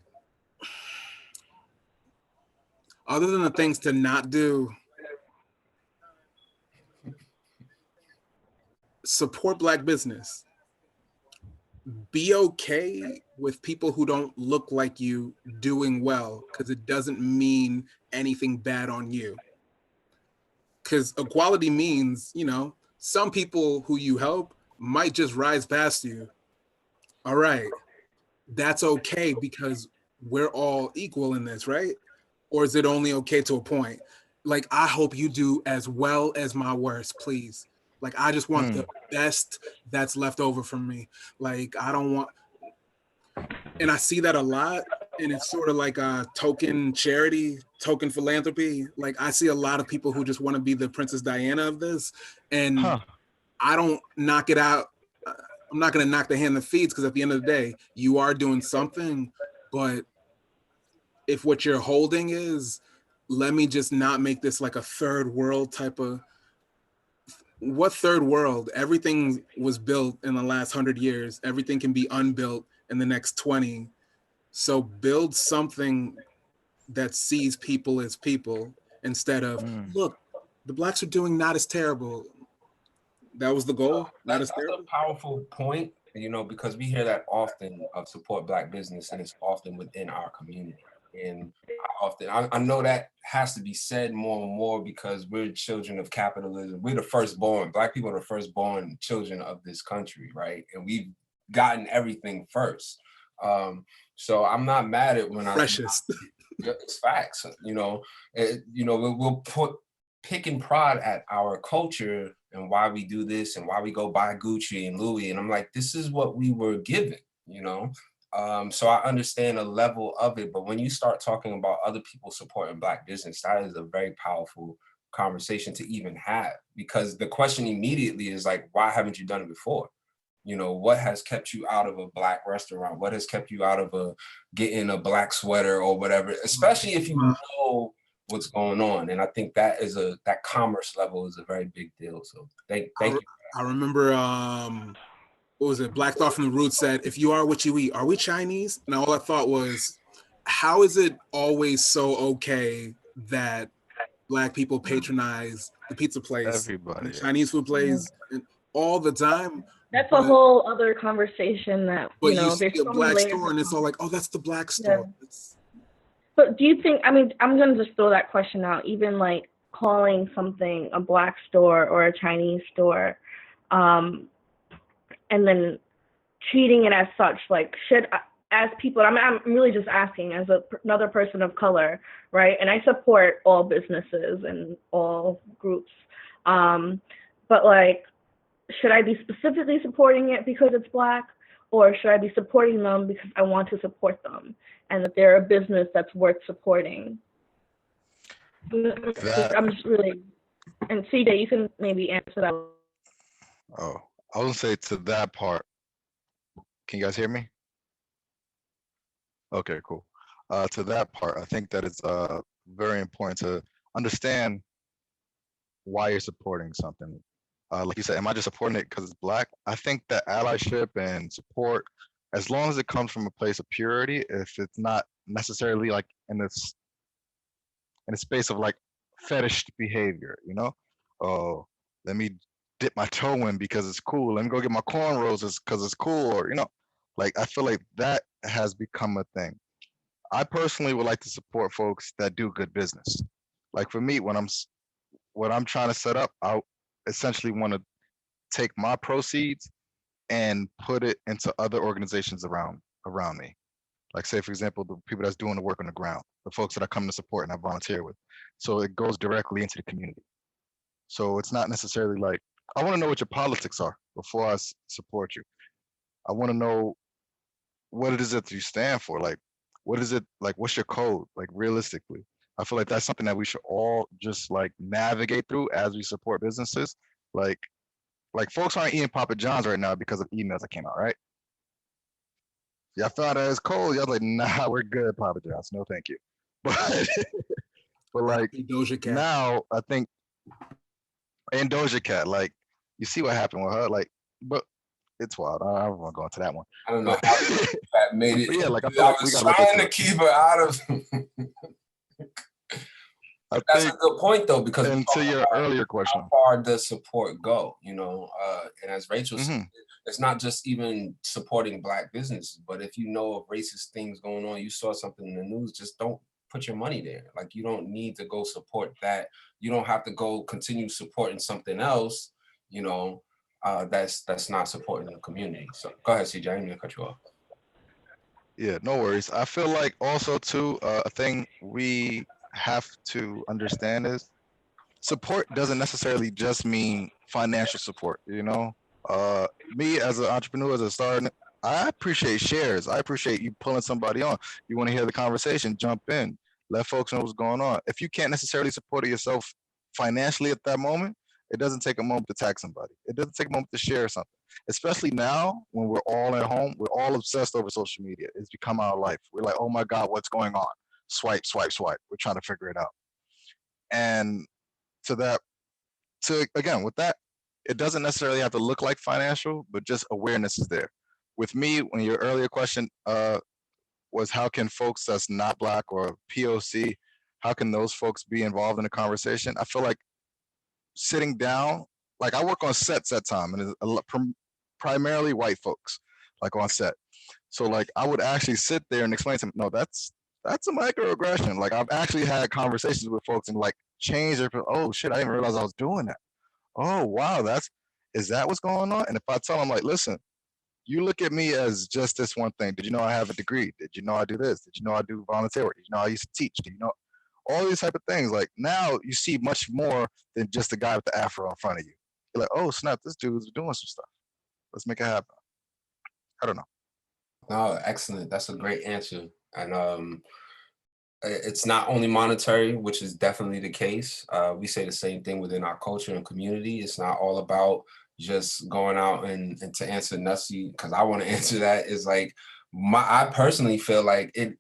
F: other than the things to not do. Support Black business. Be okay with people who don't look like you doing well, because it doesn't mean anything bad on you. Because equality means, some people who you help might just rise past you. All right, that's okay because we're all equal in this, right? Or is it only okay to a point? Like, I hope you do as well as my worst, please. Like, I just want the best that's left over from me. Like, I don't want, and I see that a lot, and it's sort of like a token charity, token philanthropy. Like, I see a lot of people who just want to be the Princess Diana of this, and I don't knock it out. I'm not going to knock the hand that feeds, because at the end of the day, you are doing something. But if what you're holding is, let me just not make this like a third world type of, what third world? Everything was built in the last 100 years. Everything can be unbuilt in the next 20. So build something that sees people as people, instead of, look, the Blacks are doing not as terrible. That was the goal.
B: That's a powerful point, because we hear that often of support Black business, and it's often within our community. And I know that has to be said more and more, because we're children of capitalism. We're the firstborn. Black people are the firstborn children of this country, right? And we've gotten everything first. So I'm not mad at when
F: Precious.
B: It's facts. We'll put pick and prod at our culture and why we do this and why we go buy Gucci and Louis. And I'm like, this is what we were given, So I understand a level of it, but when you start talking about other people supporting Black business, that is a very powerful conversation to even have, because the question immediately is like, why haven't you done it before? You know, what has kept you out of a Black restaurant? What has kept you out of getting a Black sweater or whatever, especially if you know what's going on. And I think that commerce level is a very big deal. So thank you.
F: I remember, what was it? Black Thought from the Roots said, if you are what you eat, are we Chinese? And all I thought was, how is it always so okay that Black people patronize the pizza place,
G: Everybody,
F: the Chinese food place, and all the time?
C: That's a whole other conversation that,
F: But
C: you know,
F: see
C: there's
F: a
C: so
F: Black
C: many
F: store and it's all like, oh, that's the Black store.
C: But do you think, I mean, I'm going to just throw that question out, even like calling something a Black store or a Chinese store, and then treating it as such, like as people, I'm really just asking as another person of color, right? And I support all businesses and all groups. But like, should I be specifically supporting it because it's Black, or should I be supporting them because I want to support them and that they're a business that's worth supporting? I'm just really, and CJ, you can maybe answer that.
G: Oh, I would say to that part. Can you guys hear me? Okay, cool. To that part, I think that it's very important to understand why you're supporting something. Like you said, am I just supporting it because it's Black? I think that allyship and support, as long as it comes from a place of purity, if it's not necessarily like in a space of like fetish behavior, you know? Oh, let me dip my toe in because it's cool. Let me go get my cornrows because it's cool, or you know, like I feel like that has become a thing. I personally would like to support folks that do good business. Like for me, what I'm trying to set up, I essentially want to take my proceeds and put it into other organizations around me. Like say, for example, the people that's doing the work on the ground, the folks that I come to support and I volunteer with. So it goes directly into the community. So it's not necessarily like, I want to know what your politics are before I support you. I want to know what it is that you stand for. Like, what is it, like, what's your code? Like realistically, I feel like that's something that we should all just like navigate through as we support businesses. Like folks aren't eating Papa John's right now because of emails that came out, right? Y'all found out it's cold. Y'all like, nah, we're good, Papa John's. No, thank you. But like
F: Doja Cat.
G: Now, I think, and Doja Cat, like, you see what happened with her, like, but it's wild. I don't want to go into that one.
B: I don't know how that made it.
G: But yeah, like I feel like we
B: was
G: gotta
B: trying to keep her out of. That's a good point though, because
G: and to your earlier question,
B: how far does support go? You know, and as Rachel said, it's not just even supporting Black businesses, but if you know of racist things going on, you saw something in the news, just don't put your money there. Like you don't need to go support that. You don't have to go continue supporting something else, you know, that's not supporting the community. So go ahead, CJ, I didn't mean to cut you off.
G: Yeah, no worries. I feel like also too, a thing we have to understand is support doesn't necessarily just mean financial support, you know? Me as an entrepreneur, as a starter, I appreciate shares. I appreciate you pulling somebody on. You want to hear the conversation, jump in, let folks know what's going on. If you can't necessarily support it yourself financially at that moment, it doesn't take a moment to tag somebody. It doesn't take a moment to share something. Especially now when we're all at home, we're all obsessed over social media. It's become our life. We're like, oh my God, what's going on? Swipe, swipe, swipe. We're trying to figure it out. And again, with that, it doesn't necessarily have to look like financial, but just awareness is there. With me, when your earlier question was how can folks that's not Black or POC, how can those folks be involved in the conversation? I feel like sitting down, like I work on sets at time, and it's primarily white folks, like on set. So like I would actually sit there and explain to them, no, that's a microaggression. Like I've actually had conversations with folks and like change their, oh shit, I didn't realize I was doing that. Oh wow, is that what's going on? And if I tell them like, listen, you look at me as just this one thing. Did you know I have a degree? Did you know I do this? Did you know I do volunteer work? Did you know I used to teach? Did you know all these type of things? Like now you see much more than just the guy with the afro in front of you. You're like, oh snap, this dude's doing some stuff. Let's make it happen. I don't know.
B: No, excellent. That's a great answer. And it's not only monetary, which is definitely the case. We say the same thing within our culture and community. It's not all about just going out and to answer Nussie, because I want to answer that, is like, I personally feel like it,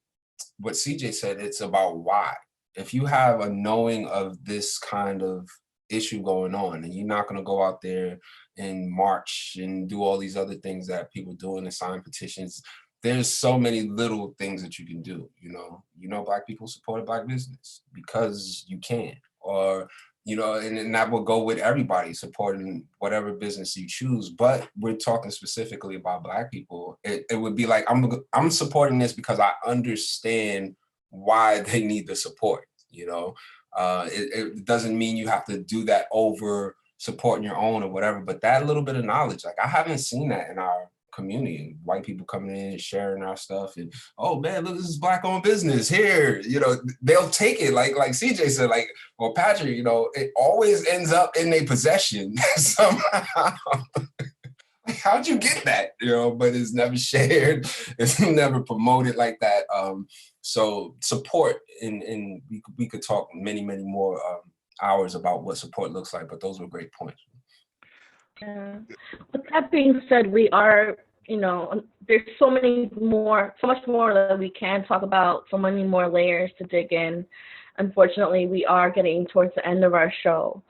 B: what CJ said, it's about why. If you have a knowing of this kind of issue going on, and you're not going to go out there and march and do all these other things that people do and sign petitions, there's so many little things that you can do. Black people support Black business because you can, or and that will go with everybody supporting whatever business you choose. But we're talking specifically about Black people. It would be like, I'm supporting this because I understand why they need the support. It doesn't mean you have to do that over supporting your own or whatever, but that little bit of knowledge, like I haven't seen that in our community. White people coming in and sharing our stuff, and oh man, look, this is Black owned business here. They'll take it like CJ said, like, or Patrick. It always ends up in their possession somehow. Like, how'd you get that? But it's never shared. It's never promoted like that. So support, and we could talk many more hours about what support looks like. But those were great points.
C: Yeah. With that being said, we are, there's so much more that we can talk about, so many more layers to dig in. Unfortunately, we are getting towards the end of our show.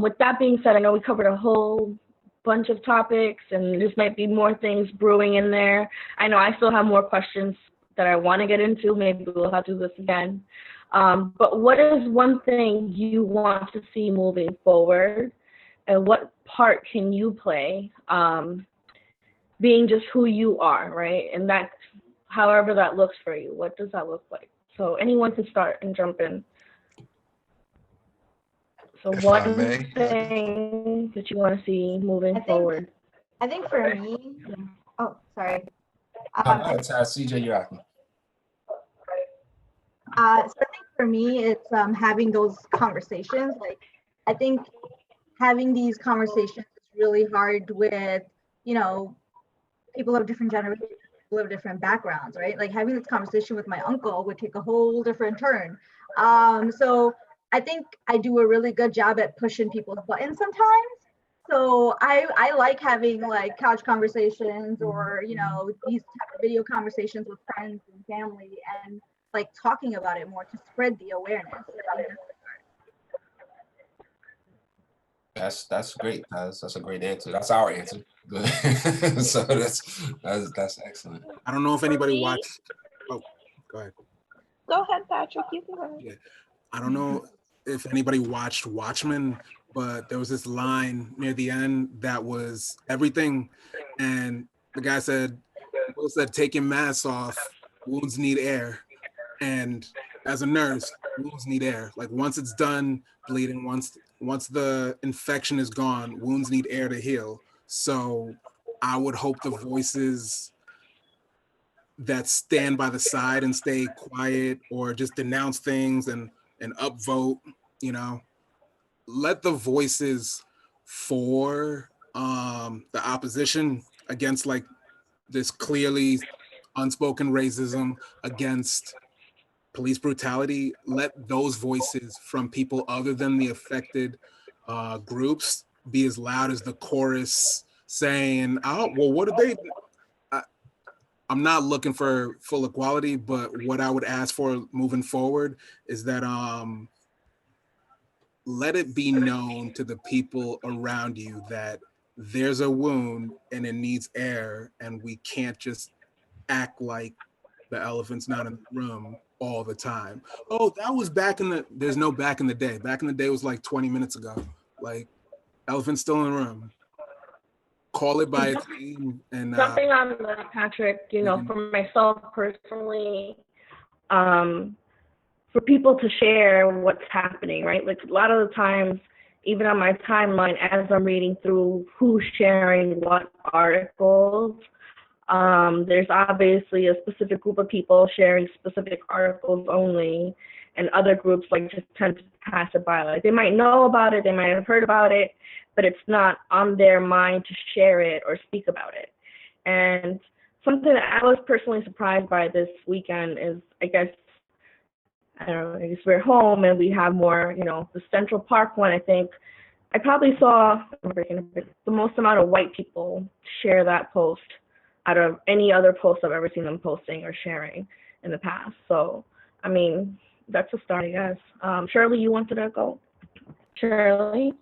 C: With that being said, I know we covered a whole bunch of topics, and there might be more things brewing in there. I know I still have more questions that I want to get into. Maybe we'll have to do this again. But what is one thing you want to see moving forward? And what part can you play, being just who you are, right? And that, however that looks for you, what does that look like? So anyone can start and jump in. So one thing that you want to see moving forward.
E: I think for me, oh, sorry.
B: CJ, you're asking.
E: So I think for me, it's having those conversations. Like, I think having these conversations is really hard with, people of different generations, people of different backgrounds, right? Like having this conversation with my uncle would take a whole different turn. So I think I do a really good job at pushing people's buttons sometimes. So I like having like couch conversations, or, these type of video conversations with friends and family, and like talking about it more to spread the awareness.
B: That's great. That's a great answer. That's our answer. So that's excellent.
F: I don't know if anybody watched. Oh, go ahead.
D: Go ahead, Patrick. You can go ahead.
F: Yeah. I don't know if anybody watched Watchmen, but there was this line near the end that was everything, and the guy said, Will said, take your mask off. Wounds need air. And as a nurse, wounds need air. Like once it's done bleeding, once the infection is gone, wounds need air to heal. So I would hope the voices that stand by the side and stay quiet or just denounce things and upvote, let the voices for the opposition against like this clearly unspoken racism, against police brutality, let those voices from people other than the affected groups be as loud as the chorus saying, oh, well, what did they do? I'm not looking for full equality, but what I would ask for moving forward is that let it be known to the people around you that there's a wound and it needs air, and we can't just act like the elephant's not in the room all the time. Oh, that was there's no back in the day. Back in the day was like 20 minutes ago. Like, elephant's still in the room. Call it by its name. And
C: something on that, Patrick, for myself personally, for people to share what's happening, right? Like a lot of the times, even on my timeline, as I'm reading through who's sharing what articles, there's obviously a specific group of people sharing specific articles only, and other groups like just tend to pass it by. Like they might know about it, they might have heard about it, but it's not on their mind to share it or speak about it. And something that I was personally surprised by this weekend is, I guess, I don't know, I guess we're home and we have more, you know, the Central Park one, I think I probably saw the most amount of white people share that post out of any other post I've ever seen them posting or sharing in the past. So, I mean, that's a start, I guess. Shirley, you wanted to go? Shirley?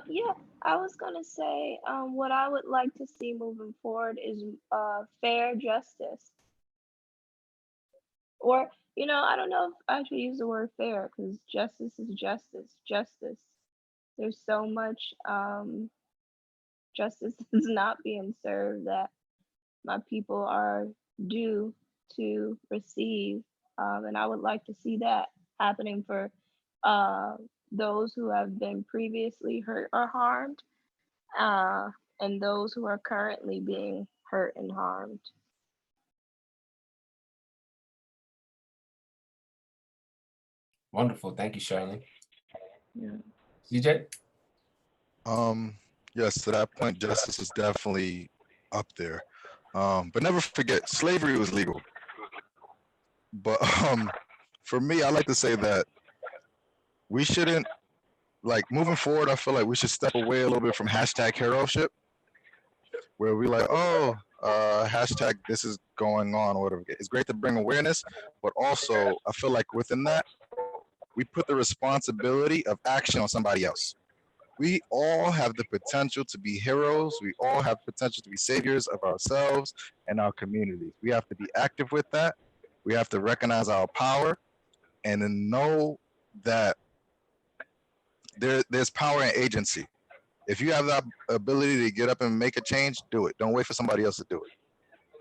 D: Yeah, I was gonna say, what I would like to see moving forward is fair justice. Or, you know, I don't know if I should use the word fair because justice is justice. Justice. There's so much justice is not being served that my people are due to receive. And I would like to see that happening for those who have been previously hurt or harmed, and those who are currently being hurt and harmed.
B: Wonderful. Thank you, Shirley.
C: Yeah.
B: CJ?
G: Yes, to that point, justice is definitely up there. But never forget, slavery was legal. But for me, I like to say that we shouldn't, like, moving forward, I feel like we should step away a little bit from hashtag heroship, where we like, oh, hashtag this is going on or whatever. It's great to bring awareness, but also I feel like within that, we put the responsibility of action on somebody else. We all have the potential to be heroes. We all have potential to be saviors of ourselves and our communities. We have to be active with that. We have to recognize our power and then know that there's power and agency. If you have that ability to get up and make a change, do it. Don't wait for somebody else to do it.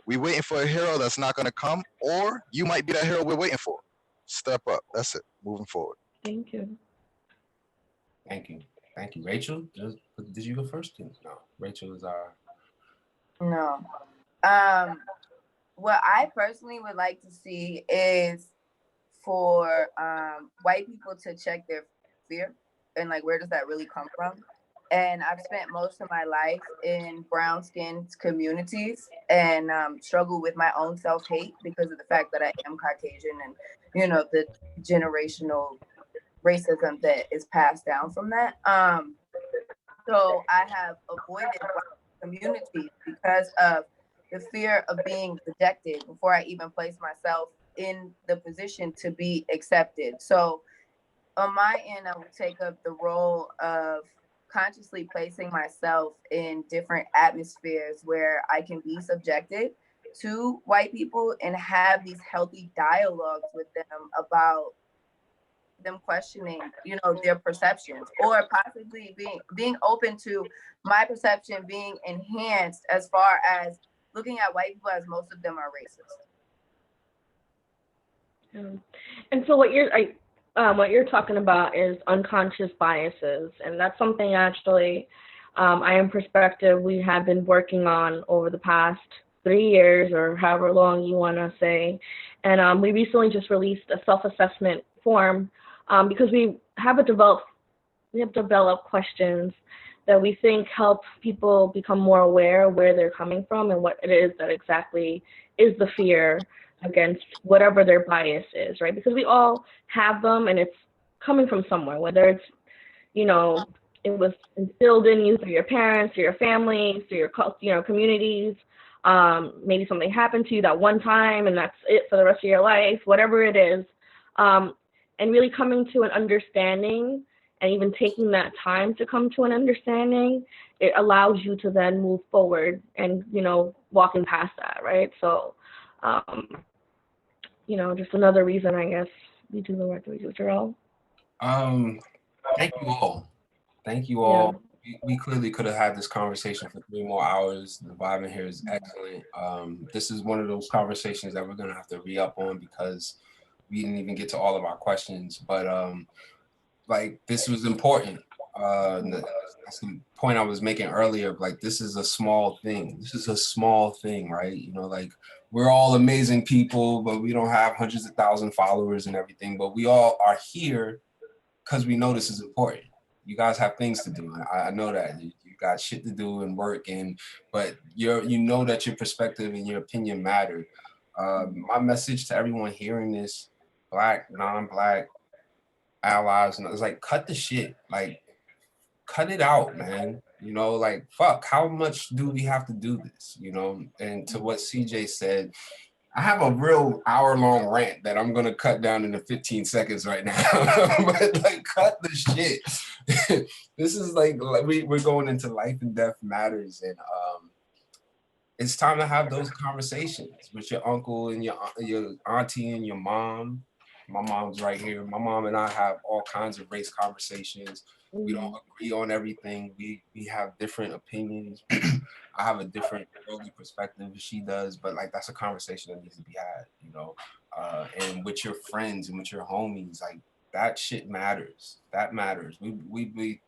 G: We waiting for a hero that's not going to come, or you might be that hero we're waiting for. Step up. That's it. Moving forward.
C: Thank you.
B: Thank you. Thank you. Rachel, did you go first? No, Rachel is our...
H: No. What I personally would like to see is for white people to check their fear and like, where does that really come from? And I've spent most of my life in brown-skinned communities and struggled with my own self-hate because of the fact that I am Caucasian and, you know, the generational racism that is passed down from that. So I have avoided white communities because of the fear of being rejected before I even place myself in the position to be accepted. So on my end, I would take up the role of consciously placing myself in different atmospheres where I can be subjected to white people and have these healthy dialogues with them about them questioning, you know, their perceptions, or possibly being open to my perception being enhanced as far as looking at white people as most of them are racist.
C: And so what you're talking about is unconscious biases, and that's something actually I Am Perspective we have been working on over the past 3 years or however long you want to say. And we recently just released a self-assessment form because we have developed questions that we think help people become more aware of where they're coming from and what it is that exactly is the fear against whatever their bias is, right? Because we all have them and it's coming from somewhere, whether it's, you know, it was instilled in you through your parents, through your family, through your communities. Maybe something happened to you that one time and that's it for the rest of your life, whatever it is. And really coming to an understanding and even taking that time to come to an understanding, it allows you to then move forward and, you know, walking past that, right? So, you know, just another reason, I guess, we do the work that we do. Jarrell?
B: Thank you all. Thank you all. Yeah. We clearly could have had this conversation for 3 more hours. The vibe in here is excellent. This is one of those conversations that we're going to have to re-up on because we didn't even get to all of our questions. But like, this was important. That's the point I was making earlier. Like, this is a small thing. This is a small thing, right? You know, like, we're all amazing people, but we don't have hundreds of thousands followers and everything. But we all are here because we know this is important. You guys have things to do. I know that you got shit to do and work, but you know that your perspective and your opinion matter. My message to everyone hearing this black, non-black allies, and it's like, cut the shit. Like, cut it out, man. You know, like, fuck, how much do we have to do this? You know, and to what CJ said, I have a real hour-long rant that I'm gonna cut down into 15 seconds right now. But like, cut the shit. This is like we're going into life and death matters, and it's time to have those conversations with your uncle and your auntie and your mom. My mom's right here. My mom and I have all kinds of race conversations. We don't agree on everything. We have different opinions. I have a different early perspective than she does, but like, that's a conversation that needs to be had, you know. And with your friends and with your homies, like, that shit matters. That matters. We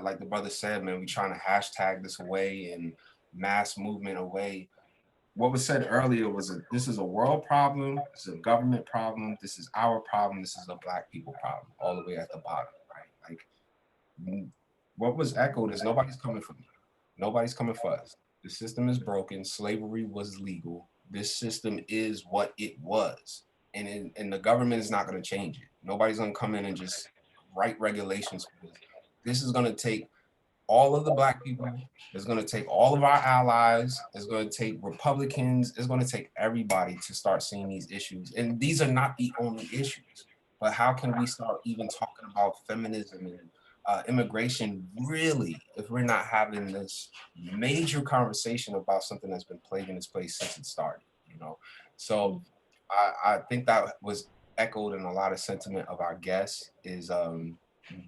B: like the brother said, man, we trying to hashtag this away and mass movement away. What was said earlier was this is a world problem, this is a government problem, this is our problem, this is a black people problem, all the way at the bottom, right? Like, what was echoed is nobody's coming for me. Nobody's coming for us. The system is broken. Slavery was legal. This system is what it was. And the government is not going to change it. Nobody's going to come in and just write regulations for this. This is going to take all of the black people. It's going to take all of our allies. It's going to take Republicans. It's going to take everybody to start seeing these issues. And these are not the only issues. But how can we start even talking about feminism and immigration really if we're not having this major conversation about something that's been plaguing this place since it started, you know? So I think that was echoed in a lot of sentiment of our guests is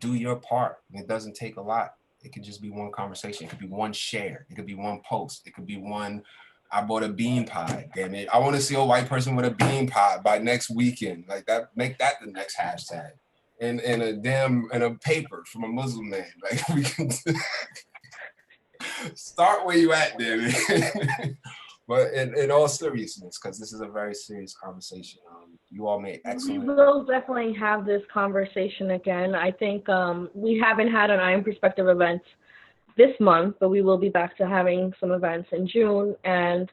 B: do your part. It doesn't take a lot. It could just be one conversation. It could be one share. It could be one post. It could be one, I bought a bean pie, damn it. I want to see a white person with a bean pie by next weekend. Like that, make that the next hashtag. And a paper from a Muslim man. Like, we can start where you at, damn it. But in all seriousness, because this is a very serious conversation. You all made excellent.
C: We will definitely have this conversation again. I think we haven't had an I Am Perspective event this month, but we will be back to having some events in June. And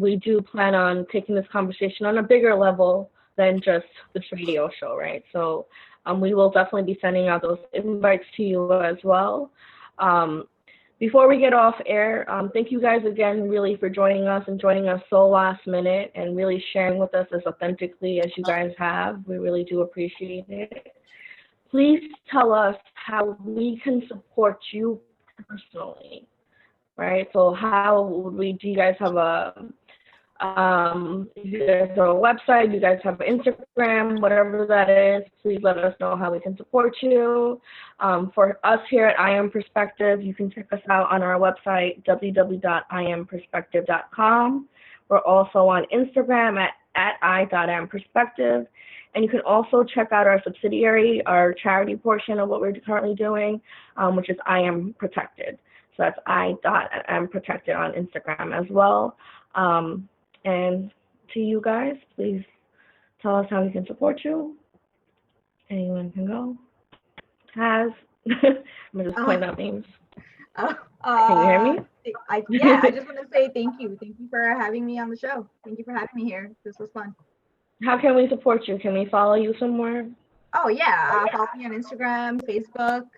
C: we do plan on taking this conversation on a bigger level than just this radio show, right? So we will definitely be sending out those invites to you as well. Before we get off air, thank you guys again really for joining us and joining us so last minute and really sharing with us as authentically as you guys have. We really do appreciate it. Please tell us how we can support you personally, right? So how would we, do you guys have you guys have a website, you guys have Instagram, whatever that is, please let us know how we can support you. For us here at I Am Perspective, you can check us out on our website, www.iamperspective.com. We're also on Instagram at i.amperspective. And you can also check out our subsidiary, our charity portion of what we're currently doing, which is I Am Protected. So that's i.amprotected on Instagram as well. And to you guys, please tell us how we can support you. Anyone can go. Taz, I'm gonna just point out names. Can you hear me?
E: Yeah, I just want to say thank you. Thank you for having me on the show. Thank you for having me here. This was fun.
C: How can we support you? Can we follow you somewhere?
E: Oh yeah, follow me on Instagram, Facebook.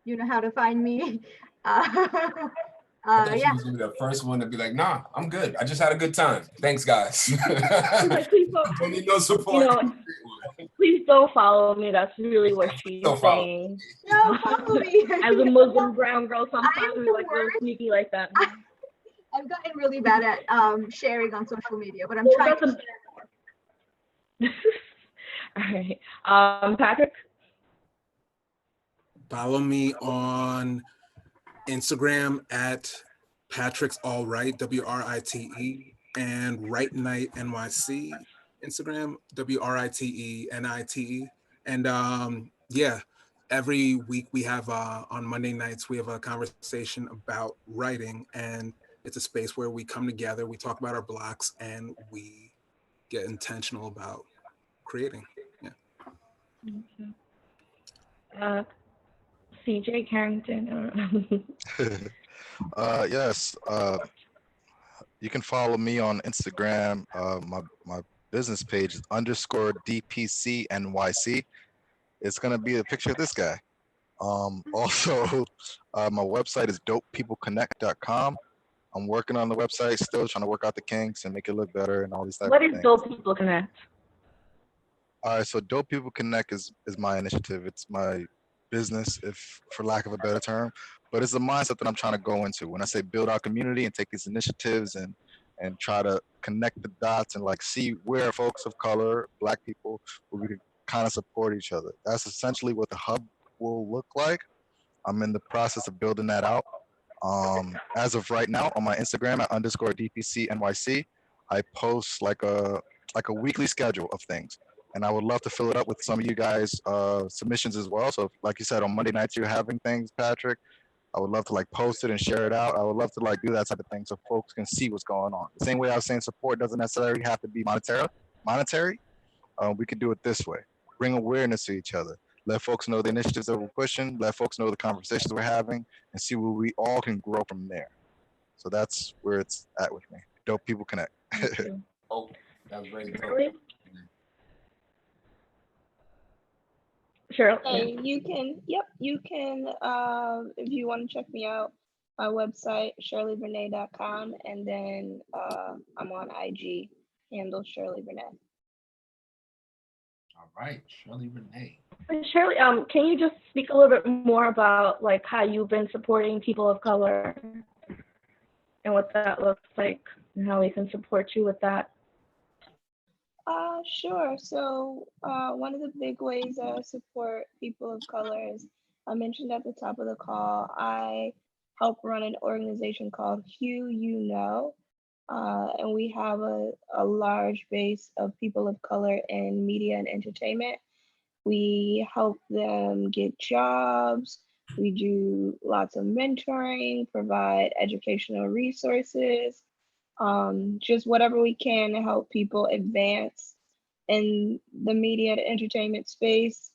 E: You know how to find me.
B: I thought
E: Yeah.
B: she was gonna be the first one to be like, nah, I'm good. I just had a good time. Thanks, guys.
C: Like, please
B: don't need no support.
C: You know, please don't follow me. That's really what she's saying.
E: No, follow me.
C: As a Muslim brown girl, sometimes we're like a little sneaky like that.
E: I've gotten really bad at sharing on social media, but I'm trying to share more.
C: All right. Patrick?
F: Follow me on Instagram at Patrick's All Right, WRITE, and Right Night NYC. Instagram, WRITENITE. And yeah, every week we have on Monday nights, we have a conversation about writing, and it's a space where we come together, we talk about our blocks, and we get intentional about creating.
C: Yeah. CJ Carrington.
G: Yes. You can follow me on Instagram. My business page is _DPC_NYC. It's gonna be a picture of this guy. Also, my website is dopepeopleconnect.com. I'm working on the website still, trying to work out the kinks and make it look better and all these type
C: What
G: of
C: is
G: things.
C: Dope People Connect?
G: All right, so Dope People Connect is my initiative. It's my business, if for lack of a better term, but it's the mindset that I'm trying to go into. When I say build our community and take these initiatives and try to connect the dots and like see where folks of color, Black people, where we can kind of support each other. That's essentially what the hub will look like. I'm in the process of building that out. As of right now, on my Instagram at _DPCNYC, I post like a weekly schedule of things, and I would love to fill it up with some of you guys' submissions as well. So, like you said, on Monday nights you're having things, Patrick. I would love to like post it and share it out. I would love to like do that type of thing so folks can see what's going on. The same way I was saying support doesn't necessarily have to be monetary. We could do it this way: bring awareness to each other. Let folks know the initiatives that we're pushing, let folks know the conversations we're having, and see where we all can grow from there. So that's where it's at with me. Dope People Connect.
B: Oh, that was very dope.
C: Shirley? Cheryl?
D: Hey, you can, if you want to check me out, my website, shirleyrenee.com, and then I'm on IG, handle Shirley Renee.
B: All right, Shirley Renee.
C: Shirley, can you just speak a little bit more about like how you've been supporting people of color and what that looks like and how we can support you with that?
D: Sure. So one of the big ways I support people of color is, I mentioned at the top of the call, I help run an organization called Hue You Know, and we have a large base of people of color in media and entertainment. We help them get jobs. We do lots of mentoring, provide educational resources, just whatever we can to help people advance in the media and entertainment space,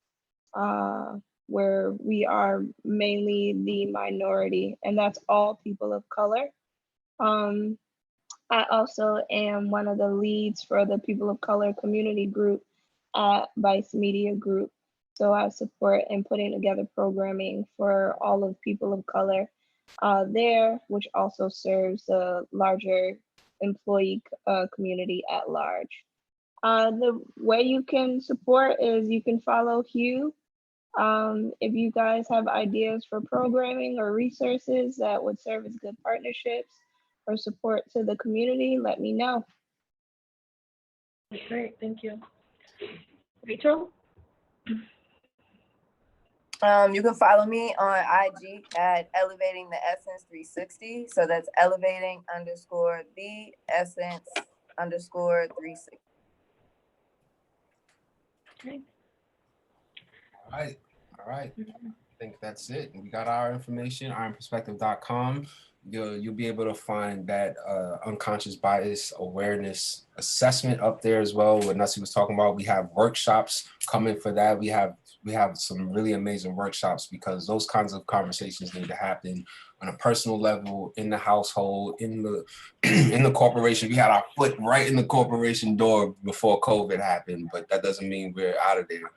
D: where we are mainly the minority, and that's all people of color. I also am one of the leads for the People of Color community group at Vice Media Group. So I support in putting together programming for all of people of color there, which also serves the larger employee community at large. The way you can support is you can follow Hue. If you guys have ideas for programming or resources that would serve as good partnerships or support to the community, let me know.
C: Great, thank you. Rachel?
H: You can follow me on IG at Elevating the Essence 360. So that's elevating _the essence _360.
C: Okay.
B: All right. I think that's it. We got our information, ironperspective.com. You'll be able to find that unconscious bias awareness assessment up there as well. What Nussie was talking about, we have workshops coming for that. We have some really amazing workshops because those kinds of conversations need to happen on a personal level, in the household, in the in the corporation. We had our foot right in the corporation door before COVID happened, but that doesn't mean we're out of there.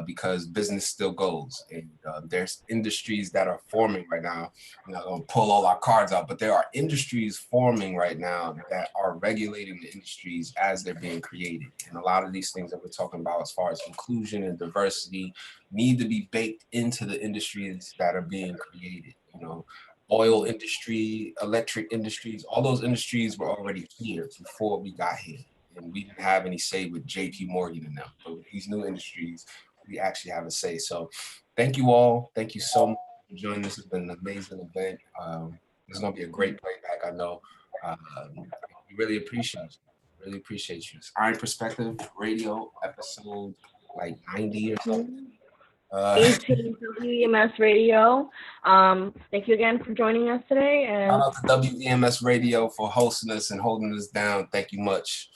B: Because business still goes, and there's industries that are forming right now. I'm not gonna pull all our cards out, but there are industries forming right now that are regulating the industries as they're being created. And a lot of these things that we're talking about as far as inclusion and diversity need to be baked into the industries that are being created. You know, oil industry, electric industries, all those industries were already here before we got here. And we didn't have any say with JP Morgan in them. But with these new industries, we actually have a say. So thank you all. Thank you so much for joining us. It's been an amazing event. It's going to be a great playback, I know. We really appreciate you. Really appreciate you. It's Iron Perspective Radio, episode like 90 or something.
C: 18 WEMS Radio. Thank you again for joining us today. And
B: shout out to WEMS Radio for hosting us and holding us down. Thank you much.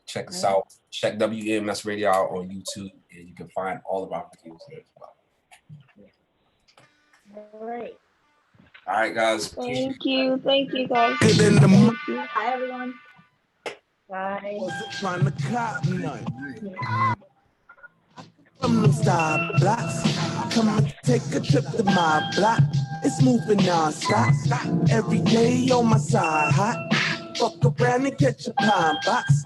B: Check us out. Check WEMS Radio out on YouTube, and you can find all of our videos there as well.
C: all right.
B: All right, guys.
D: Thank you. Thank you, guys.
A: Good in the
D: Thank you.
E: Hi, everyone.
C: Bye.
A: Wasn't trying to cop none. From them star blocks, come and take a trip to my block. It's moving non-stop. Every day on my side, hot. Fuck around and catch a pine box.